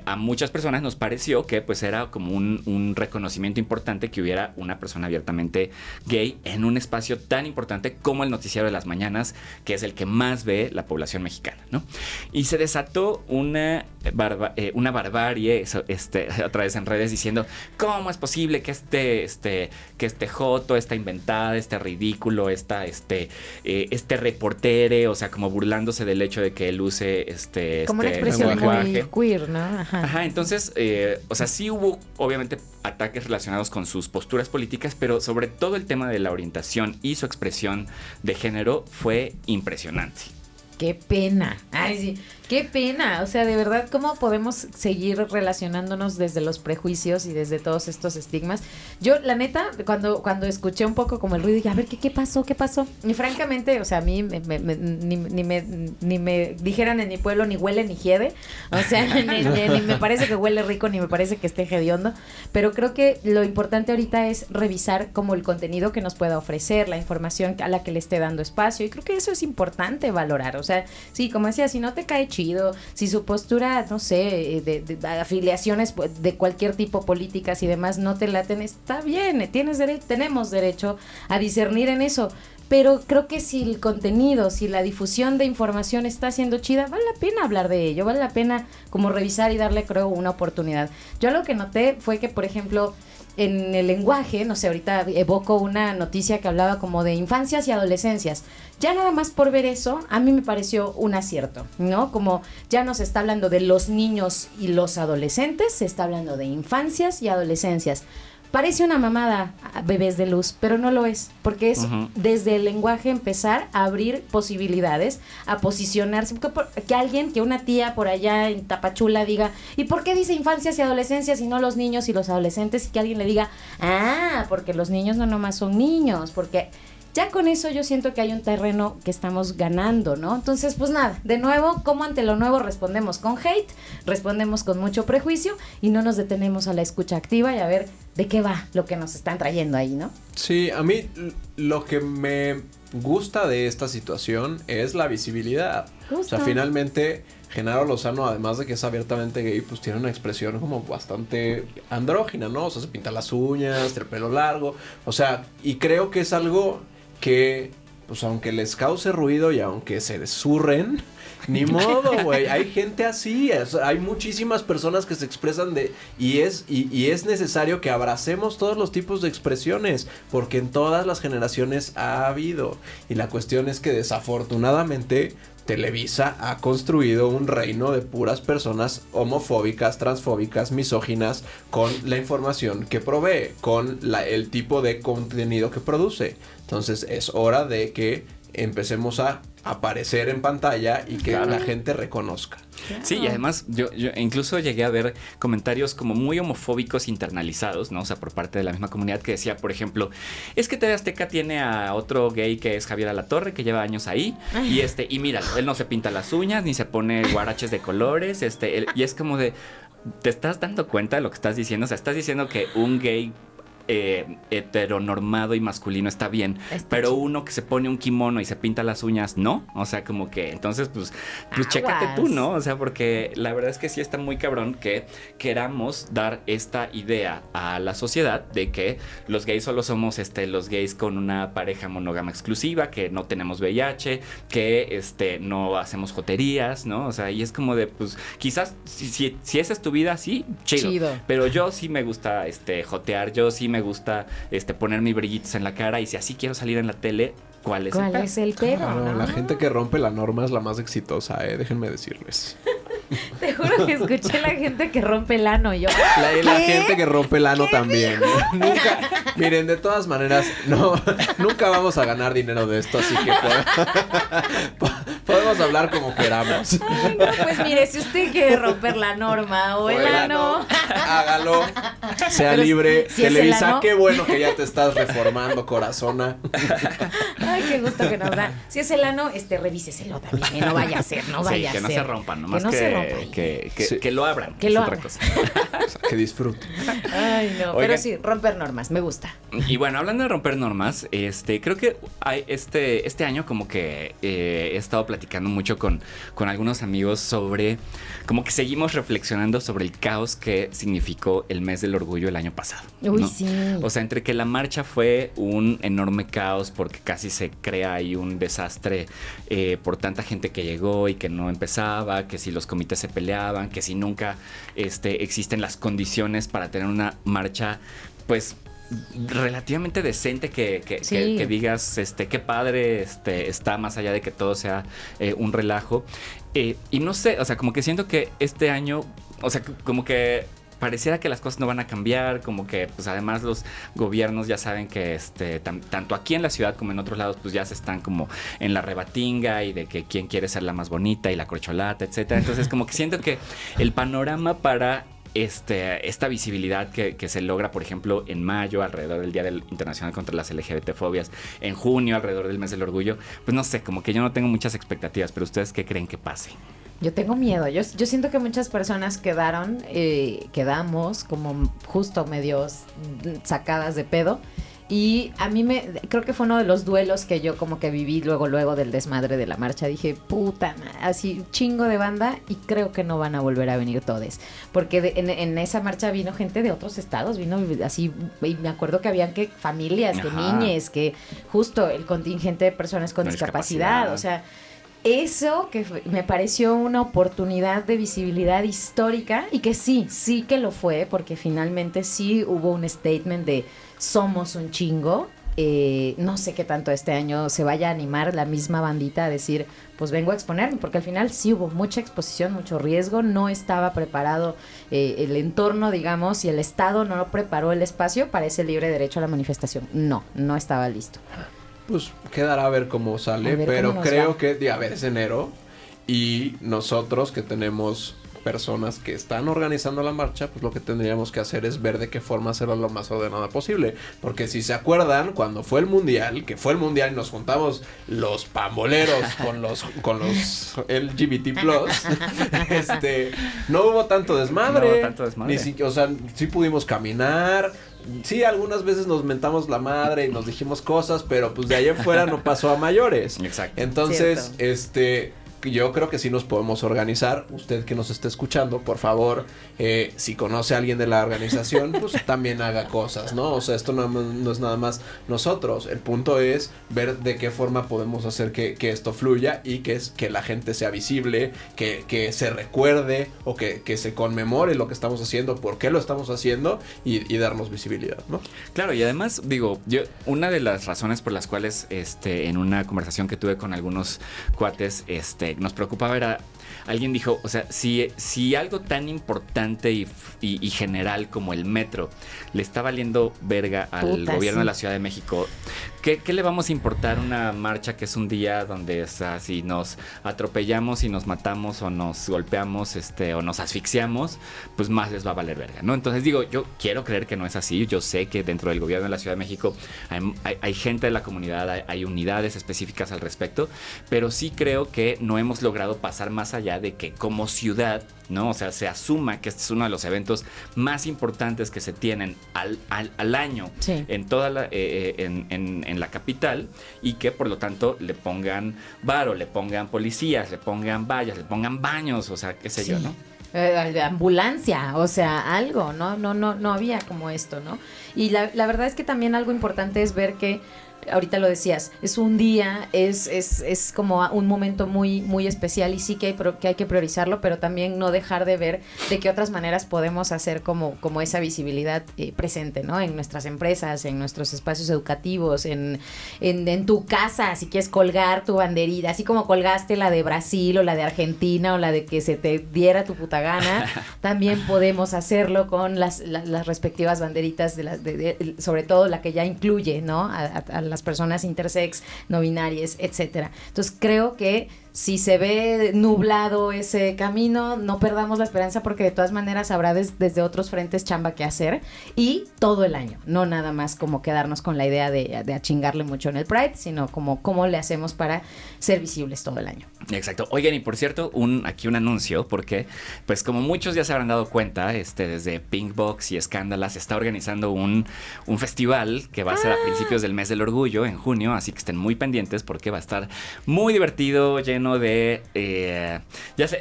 a muchas personas nos pareció que pues era como un reconocimiento importante que hubiera una persona abiertamente gay en un espacio tan importante como el noticiero de las mañanas, que es el que más ve la población mexicana, ¿no? Y se desató una barbarie, otra vez en redes, diciendo, ¿cómo es posible que este joto, esta inventada, este ridículo, este reportere, o sea, como burlándose del hecho de que él use como una expresión muy queer, ¿no? Ajá, entonces, o sea, sí hubo, obviamente, ataques relacionados con sus posturas políticas, pero sobre todo el tema de la orientación y su expresión de género fue impresionante. Qué pena. Ay, sí. Qué pena. O sea, de verdad, ¿cómo podemos seguir relacionándonos desde los prejuicios y desde todos estos estigmas? Yo, la neta, cuando escuché un poco como el ruido, dije, a ver, ¿qué pasó? ¿Qué pasó? Y francamente, o sea, a mí ni me dijeran en mi pueblo ni huele ni hiede. O sea, ni me parece que huele rico, ni me parece que esté hediondo. Pero creo que lo importante ahorita es revisar como el contenido que nos pueda ofrecer, la información a la que le esté dando espacio. Y creo que eso es importante valorar. O sea, sí, como decía, si no te cae chido, si su postura, no sé, de afiliaciones de cualquier tipo, políticas y demás, no te laten, está bien, tenemos derecho a discernir en eso. Pero creo que si el contenido, si la difusión de información está siendo chida, vale la pena hablar de ello, vale la pena como revisar y darle, creo, una oportunidad. Yo lo que noté fue que, por ejemplo, en el lenguaje, no sé, ahorita evoco una noticia que hablaba como de infancias y adolescencias. Ya nada más por ver eso, a mí me pareció un acierto, ¿no? Como ya no se está hablando de los niños y los adolescentes, se está hablando de infancias y adolescencias. Parece una mamada, bebés de luz, pero no lo es, porque es desde el lenguaje empezar a abrir posibilidades, a posicionarse, que una tía por allá en Tapachula diga, ¿y por qué dice infancias y adolescencias y no los niños y los adolescentes? Y que alguien le diga, porque los niños no nomás son niños, porque... Ya con eso yo siento que hay un terreno que estamos ganando, ¿no? Entonces, pues nada, de nuevo, como ante lo nuevo respondemos con hate, respondemos con mucho prejuicio y no nos detenemos a la escucha activa y a ver de qué va lo que nos están trayendo ahí, ¿no? Sí, a mí lo que me gusta de esta situación es la visibilidad. O sea, finalmente Genaro Lozano, además de que es abiertamente gay, pues tiene una expresión como bastante andrógina, ¿no? O sea, se pinta las uñas, el pelo largo, o sea, y creo que es algo que, pues aunque les cause ruido y aunque se zurren, ni modo, güey. Hay gente así. Hay muchísimas personas que se expresan y es necesario que abracemos todos los tipos de expresiones, porque en todas las generaciones ha habido. Y la cuestión es que desafortunadamente Televisa ha construido un reino de puras personas homofóbicas, transfóbicas, misóginas, con la información que provee, con el tipo de contenido que produce. Entonces es hora de que empecemos a aparecer en pantalla y que la gente reconozca. Claro. Sí, y además yo incluso llegué a ver comentarios como muy homofóbicos internalizados, ¿no? O sea, por parte de la misma comunidad que decía, por ejemplo, es que TV Azteca tiene a otro gay que es Javier Alatorre, que lleva años ahí, y míralo, él no se pinta las uñas, ni se pone guaraches de colores, y es como de, ¿te estás dando cuenta de lo que estás diciendo? O sea, estás diciendo que un gay heteronormado y masculino está bien, pero uno que se pone un kimono y se pinta las uñas, ¿no? O sea, como que, entonces, pues chécate tú, ¿no? O sea, porque la verdad es que sí está muy cabrón que queramos dar esta idea a la sociedad de que los gays solo somos los gays con una pareja monógama exclusiva, que no tenemos VIH, que no hacemos joterías, ¿no? O sea, y es como de, pues, quizás si esa es tu vida, sí, chido. Pero yo sí me gusta jotear, yo sí me gusta poner mis brillitos en la cara, y si así quiero salir en la tele, ¿cuál es el pedo? Claro, ¿no? La gente que rompe la norma es la más exitosa, déjenme decirles. Te juro que escuché la gente que rompe el ano y yo. La gente que rompe el ano también. Nunca, miren, de todas maneras, nunca vamos a ganar dinero de esto, así que podemos hablar como queramos. Ay, no, pues mire, si usted quiere romper la norma o el ano, hágalo, sea pero libre. si es Televisa, el ano, qué bueno que ya te estás reformando, corazona. Ay, qué gusto que nos da. Si es el ano, revíseselo también, no vaya a ser, no vaya a ser. Que no se rompan, nomás que no se rompan. Que lo abran. Que lo otra abran. cosa. O sea, que disfruten. Ay, no, Oigan, pero sí, romper normas, me gusta. Y bueno, hablando de romper normas, creo que hay este año como que he estado platicando mucho con algunos amigos sobre, como que seguimos reflexionando sobre el caos que significó el mes del orgullo el año pasado, ¿no? Uy, sí. O sea, entre que la marcha fue un enorme caos porque casi se crea ahí un desastre por tanta gente que llegó y que no empezaba, que si los comités se peleaban, que si nunca existen las condiciones para tener una marcha, pues, relativamente decente que digas qué padre está, más allá de que todo sea un relajo, y no sé, o sea, como que siento que este año, o sea, como que pareciera que las cosas no van a cambiar, como que pues además los gobiernos ya saben que tanto aquí en la ciudad como en otros lados pues ya se están como en la rebatinga y de que quién quiere ser la más bonita y la corcholata, etcétera. Entonces como que siento que el panorama para esta visibilidad que se logra, por ejemplo, en mayo, alrededor del Día Internacional contra las LGBT-fobias, en junio, alrededor del Mes del Orgullo, pues no sé, como que yo no tengo muchas expectativas, pero ¿ustedes qué creen que pase? Yo tengo miedo. Yo siento que muchas personas quedamos como justo medios sacadas de pedo. Y a mí creo que fue uno de los duelos que yo como que viví luego del desmadre de la marcha. Dije, puta, así chingo de banda, y creo que no van a volver a venir todos. Porque en esa marcha vino gente de otros estados, vino así, y me acuerdo que habían familias, que niñes, que justo el contingente de personas con discapacidad. O sea, eso que me pareció una oportunidad de visibilidad histórica, y que sí que lo fue, porque finalmente sí hubo un statement de somos un chingo. No sé qué tanto este año se vaya a animar la misma bandita a decir, pues vengo a exponerme, porque al final sí hubo mucha exposición, mucho riesgo, no estaba preparado el entorno, digamos, y el Estado no preparó el espacio para ese libre derecho a la manifestación. No estaba listo. Pues quedará a ver cómo sale, pero creo que, es enero, y nosotros que tenemos personas que están organizando la marcha, pues lo que tendríamos que hacer es ver de qué forma hacerlo lo más ordenada posible, porque si se acuerdan, cuando fue el mundial, y nos juntamos los pamboleros con los LGBT+, no hubo tanto desmadre, o sea, sí pudimos caminar. Sí, algunas veces nos mentamos la madre y nos dijimos cosas, pero pues de ahí en fuera no pasó a mayores. Exacto. Entonces, yo creo que sí nos podemos organizar. Usted que nos esté escuchando, por favor, si conoce a alguien de la organización, pues también haga cosas, ¿no? O sea, esto no es nada más nosotros. El punto es ver de qué forma podemos hacer que esto fluya y que la gente sea visible, que se recuerde o que se conmemore lo que estamos haciendo, por qué lo estamos haciendo y darnos visibilidad, ¿no? Claro, y además, una de las razones por las cuales en una conversación que tuve con algunos cuates, nos preocupaba era... Alguien dijo, o sea, si algo tan importante y general como el metro le está valiendo verga al gobierno de la Ciudad de México, ¿qué le vamos a importar una marcha que es un día donde, o sea, si nos atropellamos y nos matamos o nos golpeamos o nos asfixiamos, pues más les va a valer verga, ¿no? Entonces digo, yo quiero creer que no es así. Yo sé que dentro del gobierno de la Ciudad de México hay gente de la comunidad, hay unidades específicas al respecto, pero sí creo que no hemos logrado pasar más allá de que como ciudad, ¿no? O sea, se asuma que este es uno de los eventos más importantes que se tienen al año en toda en la capital, y que por lo tanto le pongan varo, le pongan policías, le pongan vallas, le pongan baños, o sea, qué sé yo, ¿no? Ambulancia, o sea, algo, no había como esto, ¿no? Y la verdad es que también algo importante es ver que ahorita lo decías, es un día, es como un momento muy, muy especial, y sí que hay que priorizarlo, pero también no dejar de ver de qué otras maneras podemos hacer como esa visibilidad presente, ¿no? En nuestras empresas, en nuestros espacios educativos, en tu casa, si quieres colgar tu banderita, así como colgaste la de Brasil o la de Argentina o la de que se te diera tu puta gana, también podemos hacerlo con las respectivas banderitas, sobre todo la que ya incluye, ¿no? A las personas intersex, no binarias, etcétera. Entonces creo que si se ve nublado ese camino, no perdamos la esperanza, porque de todas maneras habrá desde otros frentes chamba que hacer, y todo el año, no nada más como quedarnos con la idea de achingarle mucho en el Pride, sino como cómo le hacemos para ser visibles todo el año. Exacto. Oigan, y por cierto, aquí un anuncio, porque pues como muchos ya se habrán dado cuenta, desde Pinkbox y Escándala se está organizando un festival que va a ser a principios del mes del orgullo, en junio, así que estén muy pendientes porque va a estar muy divertido, lleno de ya sé,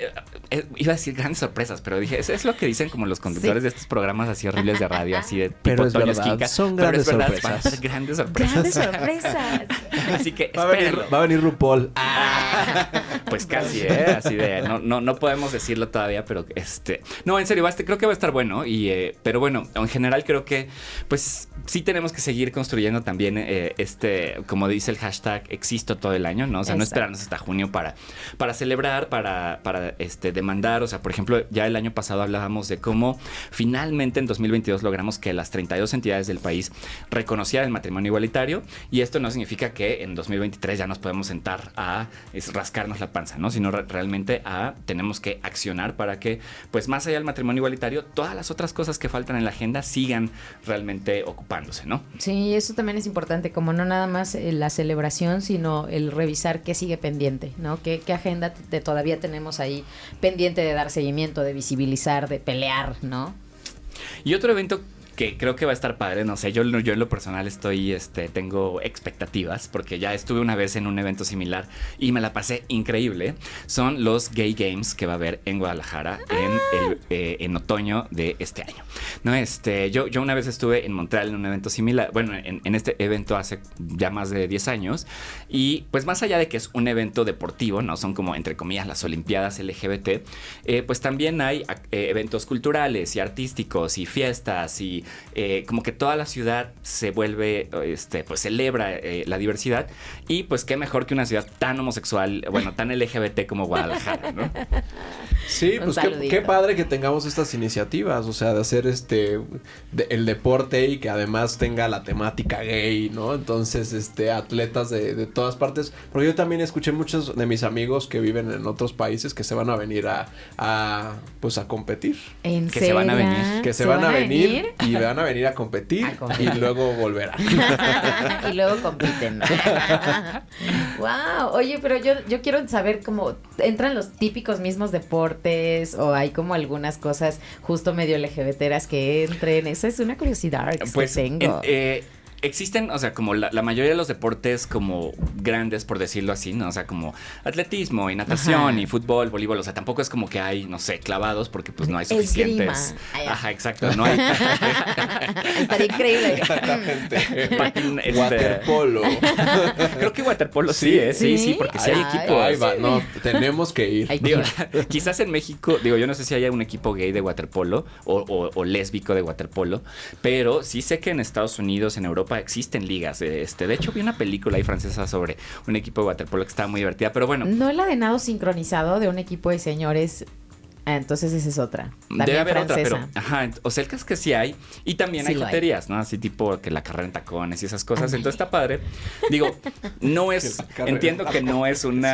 iba a decir grandes sorpresas, pero dije, es lo que dicen como los conductores de estos programas así horribles de radio, así de pero tipo es Toño verdad, Esquinca. son grandes sorpresas. Van a ser grandes sorpresas. ¡Grandes sorpresas! Así que va a venir RuPaul. Pues casi, así de no podemos decirlo todavía, pero no, en serio, creo que va a estar bueno, pero bueno, en general creo que pues sí tenemos que seguir construyendo también como dice el hashtag, existo todo el año, ¿no? O sea, no esperarnos hasta junio para celebrar, para demandar. O sea, por ejemplo, ya el año pasado hablábamos de cómo finalmente en 2022 logramos que las 32 entidades del país reconocieran el matrimonio igualitario, y esto no significa que en 2023 ya nos podemos sentar a rascarnos la panza, ¿no? Sino realmente tenemos que accionar para que, pues más allá del matrimonio igualitario, todas las otras cosas que faltan en la agenda sigan realmente ocupándose, ¿no? Sí, eso también es importante, como no nada más la celebración, sino el revisar qué sigue pendiente, ¿no? ¿Qué agenda todavía tenemos ahí pendiente de dar seguimiento, de visibilizar, de pelear, ¿no? Y otro evento que creo que va a estar padre, no sé, yo en lo personal tengo expectativas, porque ya estuve una vez en un evento similar y me la pasé increíble. Son los Gay Games que va a haber en Guadalajara en otoño de este año, ¿no? Yo una vez estuve en Montreal en un evento similar, bueno, en este evento hace ya más de 10 años, y pues más allá de que es un evento deportivo, ¿no? Son como, entre comillas, las Olimpiadas LGBT, pues también hay eventos culturales y artísticos y fiestas, y como que toda la ciudad se vuelve, pues celebra la diversidad, y pues qué mejor que una ciudad tan homosexual, bueno, tan LGBT como Guadalajara, ¿no? Sí, pues qué padre que tengamos estas iniciativas, o sea, de hacer el deporte y que además tenga la temática gay, ¿no? Entonces, atletas de todas partes, porque yo también escuché muchos de mis amigos que viven en otros países que se van a venir a competir. ¿En que serio? se van a venir. Que se van a venir y van a venir a competir y luego volverán. Y luego compiten. Wow, oye, pero yo quiero saber cómo entran los típicos mismos deportes, o hay como algunas cosas justo medio LGBTeras que entren. Esa es una curiosidad que tengo. Existen, o sea, como la mayoría de los deportes como grandes, por decirlo así, ¿no? O sea, como atletismo y natación. Ajá. Y fútbol, voleibol. O sea, tampoco es como que hay, no sé, clavados, porque pues no hay suficientes. Ajá, exacto. No hay. Estaría increíble. Exactamente. Waterpolo. Creo que waterpolo sí, ¿eh? Sí, porque sí hay equipos. Ahí va, no, tenemos que ir. Digo, quizás en México, yo no sé si haya un equipo gay de waterpolo o lésbico de waterpolo, pero sí sé que en Estados Unidos, en Europa, Europa existen ligas. De hecho, vi una película ahí francesa sobre un equipo de waterpolo que estaba muy divertida, pero bueno. No la de nado sincronizado de un equipo de señores. Entonces esa es otra. Debe haber francesa. otra, pero o sea, el caso es que sí hay. Y también Sí hay lo joterías, ¿no? Así tipo que la carrera en tacones y esas cosas. Ándale. Entonces está padre. Digo, no es, entiendo que no es un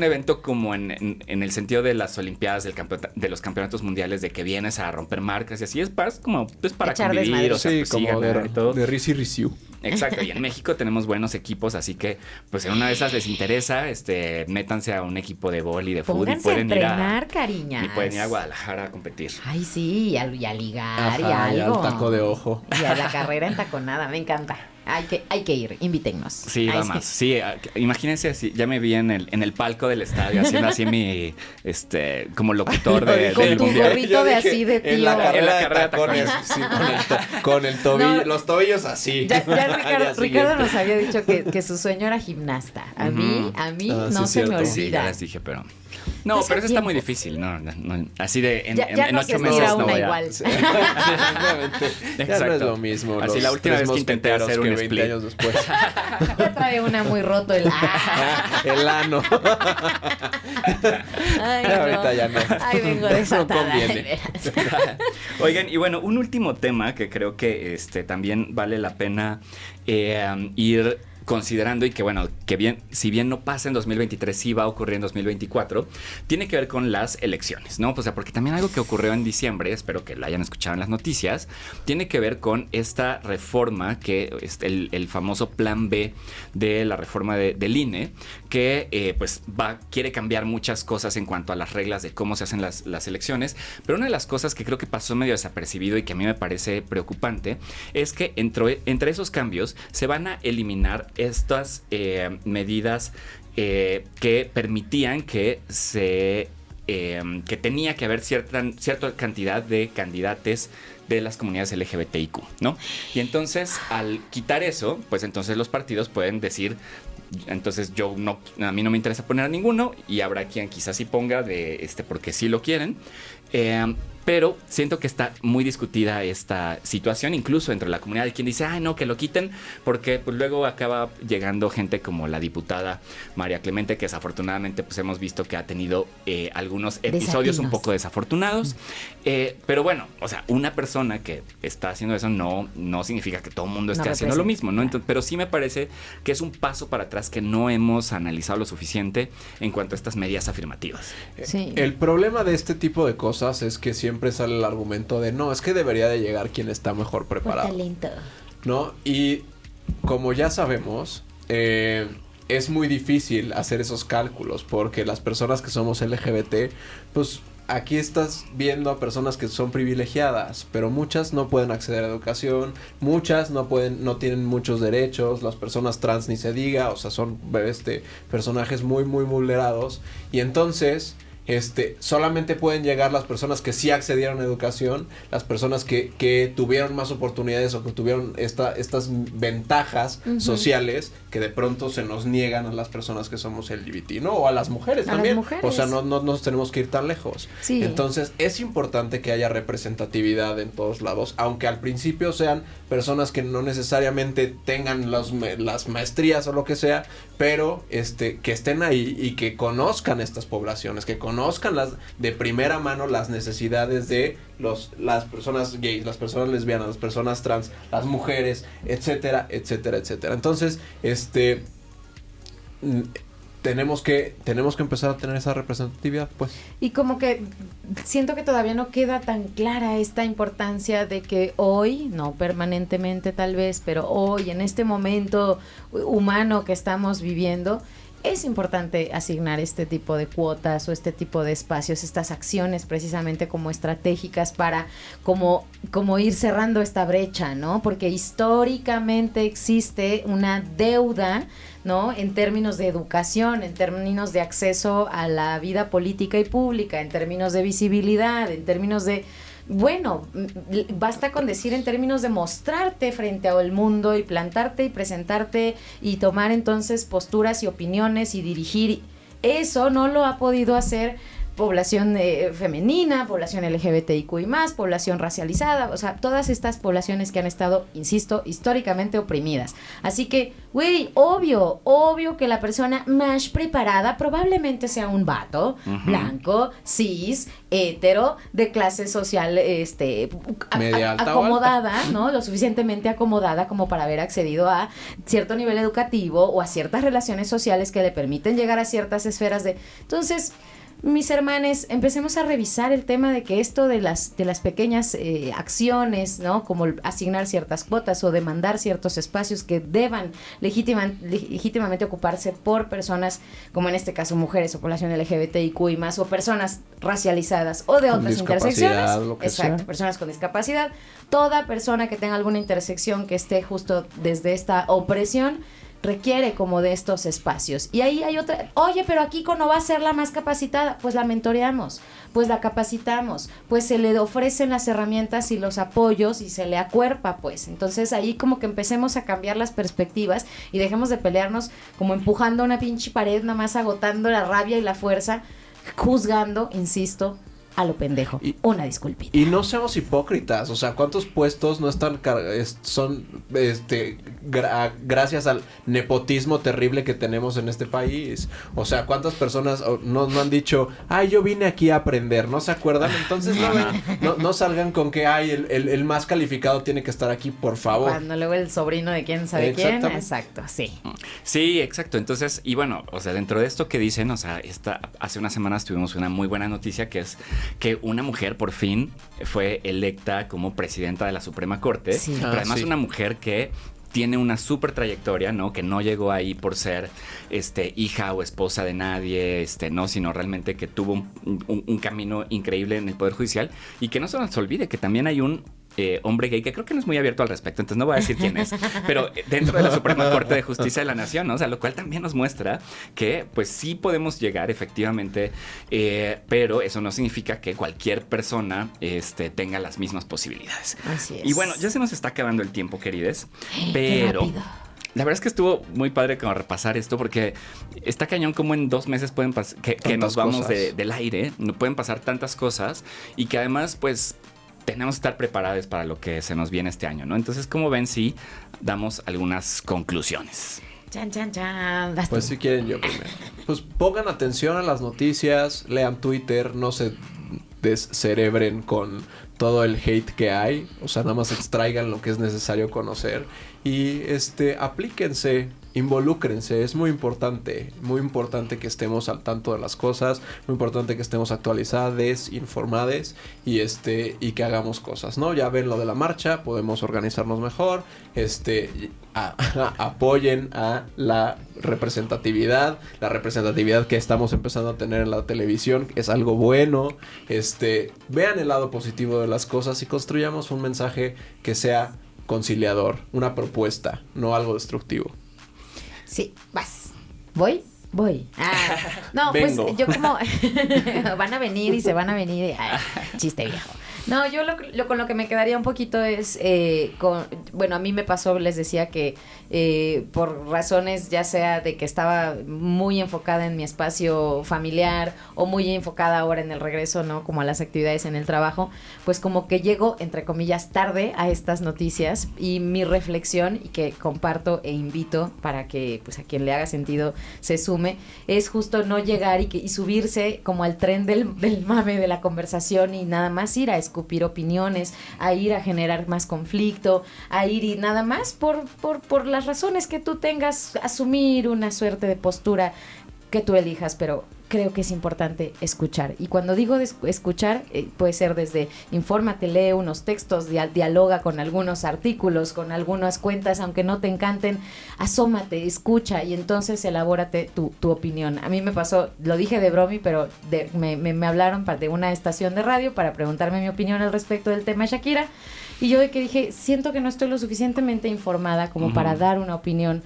evento como en el sentido de las Olimpiadas de los campeonatos mundiales, de que vienes a romper marcas y así. Es como pues para Echar convivir, desmadre. o sea, Sí, pues sí, como ganar y todo. de Risi Risiu. Exacto, y en México tenemos buenos equipos, así que pues en una de esas les interesa, métanse a un equipo de vóley, de fútbol, y Pónganse a pueden entrenar, cariñas. y pueden ir a Guadalajara a competir. Ay, sí, y a ligar y Ajá, y algo. al taco de ojo. Y a la carrera entaconada, me encanta. Hay que ir, invítennos. Sí, Ay, va más. Sí, imagínense así, ya me vi en el palco del estadio haciendo así mi, como locutor Con del tu mundial. gorrito Yo de dije, así de En la tío. carrera, En la de carrera de tacones, sí, con el tobillo, No. los tobillos así. Ya Al día Ricardo siguiente. nos había dicho que su sueño era gimnasta. A mí Ah, no sí, se me cierto. Sí, ya olvida. les dije, pero... No, Pues pero a eso está muy tiempo. difícil, ¿no? Así de Ya en no 8 se meses estira no una voy a... igual. Sí, definitivamente. Ya no es Exacto. lo mismo. Así los la última tres vez que intenté mosqueteros hacer un que 20 split. años después. Ya trae una muy roto el... El ano. Ay, Ahorita ya no. Ay, vengo No desatada. conviene. de veras. Oigan, y bueno, un último tema que creo que también vale la pena ir considerando, y que bueno, que bien, si bien no pasa en 2023, sí va a ocurrir en 2024, tiene que ver con las elecciones, ¿no? O sea, porque también algo que ocurrió en diciembre, espero que lo hayan escuchado en las noticias, tiene que ver con esta reforma que el famoso plan B de la reforma del INE, que pues quiere cambiar muchas cosas en cuanto a las reglas de cómo se hacen las elecciones, pero una de las cosas que creo que pasó medio desapercibido y que a mí me parece preocupante es que entre esos cambios se van a eliminar estas medidas que permitían que que tenía que haber cierta cantidad de candidatos de las comunidades LGBTIQ, ¿no? Y entonces, al quitar eso, pues entonces los partidos pueden decir, entonces a mí no me interesa poner a ninguno, y habrá quien quizás sí ponga porque sí lo quieren. Pero siento que está muy discutida esta situación, incluso entre la comunidad. Hay quien dice, ay, no, que lo quiten, porque pues luego acaba llegando gente como la diputada María Clemente, que desafortunadamente pues hemos visto que ha tenido algunos episodios un poco desafortunados. Pero bueno, o sea, una persona que está haciendo eso no significa que todo el mundo esté haciendo lo mismo, ¿no? Entonces, pero sí me parece que es un paso para atrás que no hemos analizado lo suficiente en cuanto a estas medidas afirmativas. Sí. El problema de este tipo de cosas es que siempre sale el argumento de no, es que debería de llegar quien está mejor preparado, talento. ¿no? Y como ya sabemos, es muy difícil hacer esos cálculos porque las personas que somos LGBT, pues aquí estás viendo a personas que son privilegiadas, pero muchas no pueden acceder a educación, muchas no tienen muchos derechos, las personas trans ni se diga, o sea, son personajes muy muy vulnerados, y entonces solamente pueden llegar las personas que sí accedieron a educación, las personas que tuvieron más oportunidades o que tuvieron estas ventajas sociales que de pronto se nos niegan a las personas que somos LGBT, ¿no? O a las mujeres también. Las mujeres. O sea, no nos tenemos que ir tan lejos. Sí. Entonces, es importante que haya representatividad en todos lados, aunque al principio sean personas que no necesariamente tengan las maestrías o lo que sea, pero que estén ahí y que conozcan estas poblaciones, que conozcan de primera mano las necesidades de las personas gays, las personas lesbianas, las personas trans, las mujeres, etcétera, etcétera, etcétera. Entonces, tenemos que empezar a tener esa representatividad, pues. Y como que siento que todavía no queda tan clara esta importancia de que hoy, no permanentemente tal vez, pero hoy, en este momento humano que estamos viviendo, es importante asignar este tipo de cuotas o este tipo de espacios, estas acciones precisamente como estratégicas para como ir cerrando esta brecha, ¿no? Porque históricamente existe una deuda, ¿no? En términos de educación, en términos de acceso a la vida política y pública, en términos de visibilidad, en términos de... Bueno, basta con decir en términos de mostrarte frente al mundo y plantarte y presentarte y tomar entonces posturas y opiniones y dirigir. Eso no lo ha podido hacer población femenina, población LGBTIQI+, población racializada, o sea, todas estas poblaciones que han estado, insisto, históricamente oprimidas. Así que, güey, obvio que la persona más preparada probablemente sea un vato, blanco, cis, hetero, de clase social, media alta acomodada, ¿no? Lo suficientemente acomodada como para haber accedido a cierto nivel educativo o a ciertas relaciones sociales que le permiten llegar a ciertas esferas de... Entonces, mis hermanes, empecemos a revisar el tema de que esto de las pequeñas acciones, ¿no? Como asignar ciertas cuotas o demandar ciertos espacios que deban legítimamente ocuparse por personas, como en este caso mujeres o población LGBTIQI+, o personas racializadas o de otras intersecciones. Exacto, personas con discapacidad. Toda persona que tenga alguna intersección que esté justo desde esta opresión requiere como de estos espacios. Y ahí hay otra, oye, pero aquí no va a ser la más capacitada, pues la mentoreamos, pues la capacitamos, pues se le ofrecen las herramientas y los apoyos y se le acuerpa, pues. Entonces ahí como que empecemos a cambiar las perspectivas y dejemos de pelearnos como empujando una pinche pared, nada más agotando la rabia y la fuerza, juzgando, insisto, a lo pendejo. Una disculpita. Y no seamos hipócritas, o sea, ¿cuántos puestos no están son gracias al nepotismo terrible que tenemos en este país? O sea, ¿cuántas personas no han dicho, ay, yo vine aquí a aprender? ¿No se acuerdan? Entonces no salgan con que, ay, el más calificado tiene que estar aquí, por favor. Cuando luego el sobrino de quién sabe quién. Exacto, sí. Sí, exacto. Entonces, y bueno, o sea, dentro de esto que dicen, o sea, hace unas semanas tuvimos una muy buena noticia que es que una mujer por fin fue electa como presidenta de la Suprema Corte, sí. Pero además una mujer que tiene una súper trayectoria, ¿no? Que no llegó ahí por ser hija o esposa de nadie, ¿no? Sino realmente que tuvo un camino increíble en el Poder Judicial y que no se nos olvide que también hay un hombre gay que creo que no es muy abierto al respecto, entonces no voy a decir quién es, pero dentro de la Suprema Corte de Justicia de la Nación, ¿no? O sea, lo cual también nos muestra que pues sí podemos llegar efectivamente, pero eso no significa que cualquier persona tenga las mismas posibilidades. Así es. Y bueno, ya se nos está acabando el tiempo, querides, pero... La verdad es que estuvo muy padre como repasar esto porque está cañón como en 2 meses pueden pasar, que nos vamos del aire, no pueden pasar tantas cosas y que además pues tenemos que estar preparados para lo que se nos viene este año, ¿no? Entonces, como ven, sí, damos algunas conclusiones. Chan. Pues si quieren yo primero. Pues pongan atención a las noticias, lean Twitter, no se descerebren con todo el hate que hay, o sea, nada más extraigan lo que es necesario conocer y aplíquense, involúcrense, es muy importante que estemos al tanto de las cosas, muy importante que estemos actualizados, informados y que hagamos cosas, ¿no? Ya ven lo de la marcha, podemos organizarnos mejor, apoyen a la representatividad que estamos empezando a tener en la televisión, es algo bueno, vean el lado positivo de las cosas y construyamos un mensaje que sea conciliador, una propuesta, no algo destructivo. Sí, vas. ¿Voy? No, Vengo. Pues yo como van a venir y se van a venir. Ay, chiste viejo. No, yo con lo que me quedaría un poquito es, bueno, a mí me pasó, les decía que por razones ya sea de que estaba muy enfocada en mi espacio familiar o muy enfocada ahora en el regreso, ¿no? Como a las actividades en el trabajo, pues como que llego, entre comillas, tarde a estas noticias y mi reflexión y que comparto e invito para que pues a quien le haga sentido se sume, es justo no llegar y subirse como al tren del mame de la conversación y nada más ir a escupir opiniones, a ir a generar más conflicto, a ir y nada más por las razones que tú tengas, asumir una suerte de postura que tú elijas, pero creo que es importante escuchar. Y cuando digo escuchar, puede ser desde infórmate, lee unos textos, dialoga con algunos artículos, con algunas cuentas, aunque no te encanten, asómate, escucha y entonces elabórate tu opinión. A mí me pasó, lo dije de bromi, pero me hablaron de una estación de radio para preguntarme mi opinión al respecto del tema Shakira Y yo de que dije, siento que no estoy lo suficientemente informada como para dar una opinión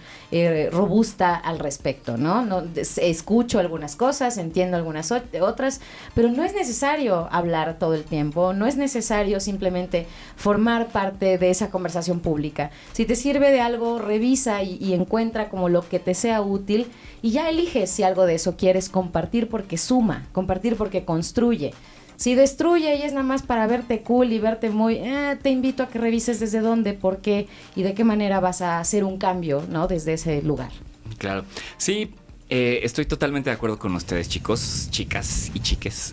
robusta al respecto, ¿no? Escucho algunas cosas, entiendo algunas otras, pero no es necesario hablar todo el tiempo, no es necesario simplemente formar parte de esa conversación pública. Si te sirve de algo, revisa y encuentra como lo que te sea útil y ya eliges si algo de eso quieres compartir porque suma, compartir porque construye. Si destruye y es nada más para verte cool y verte muy, te invito a que revises desde dónde, por qué y de qué manera vas a hacer un cambio, ¿no? Desde ese lugar. Claro. Sí, estoy totalmente de acuerdo con ustedes, chicos, chicas y chiques.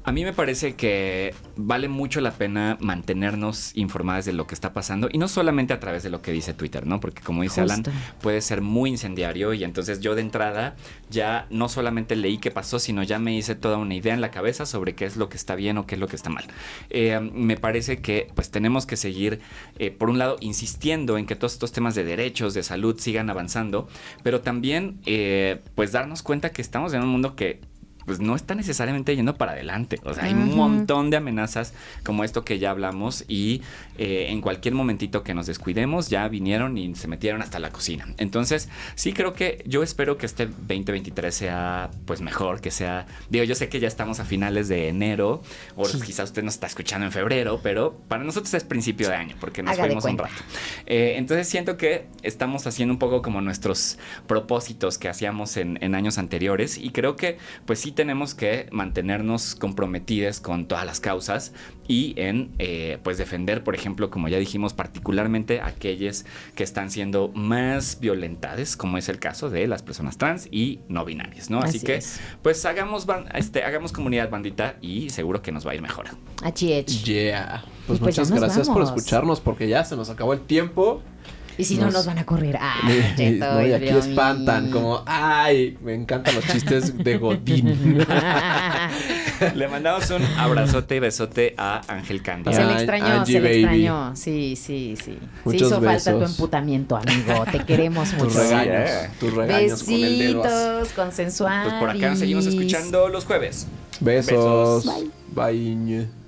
A mí me parece que vale mucho la pena mantenernos informadas de lo que está pasando y no solamente a través de lo que dice Twitter, ¿no? Porque como dice Alan, puede ser muy incendiario y entonces yo de entrada ya no solamente leí qué pasó, sino ya me hice toda una idea en la cabeza sobre qué es lo que está bien o qué es lo que está mal. Me parece que pues tenemos que seguir, por un lado, insistiendo en que todos estos temas de derechos, de salud sigan avanzando, pero también pues darnos cuenta que estamos en un mundo que pues no está necesariamente yendo para adelante. O sea, hay un montón de amenazas como esto que ya hablamos y en cualquier momentito que nos descuidemos ya vinieron y se metieron hasta la cocina. Entonces, sí creo que yo espero que este 2023 sea pues mejor, que sea... Digo, yo sé que ya estamos a finales de enero o quizás usted nos está escuchando en febrero, pero para nosotros es principio de año porque nos fuimos un rato. Entonces siento que estamos haciendo un poco como nuestros propósitos que hacíamos en años anteriores y creo que pues sí tenemos que mantenernos comprometidos con todas las causas y en pues defender, por ejemplo, como ya dijimos, particularmente aquellas que están siendo más violentadas, como es el caso de las personas trans y no binarias, ¿no? Así que pues hagamos comunidad, bandita, y seguro que nos va a ir mejor. Yeah. Pues muchas gracias por escucharnos porque ya se nos acabó el tiempo. Y si no, nos van a correr. No, y aquí espantan, como, ay, me encantan los chistes de Godín. Le mandamos un abrazote y besote a Ángel Candia. Se le extrañó, Angie, se le baby. extrañó. Sí. Muchos hizo besos. falta tu emputamiento, amigo. Te queremos mucho. Tus regaños con el dedo. Besitos, consensuados. Pues por acá nos seguimos escuchando los jueves. Besos. Bye. Bye.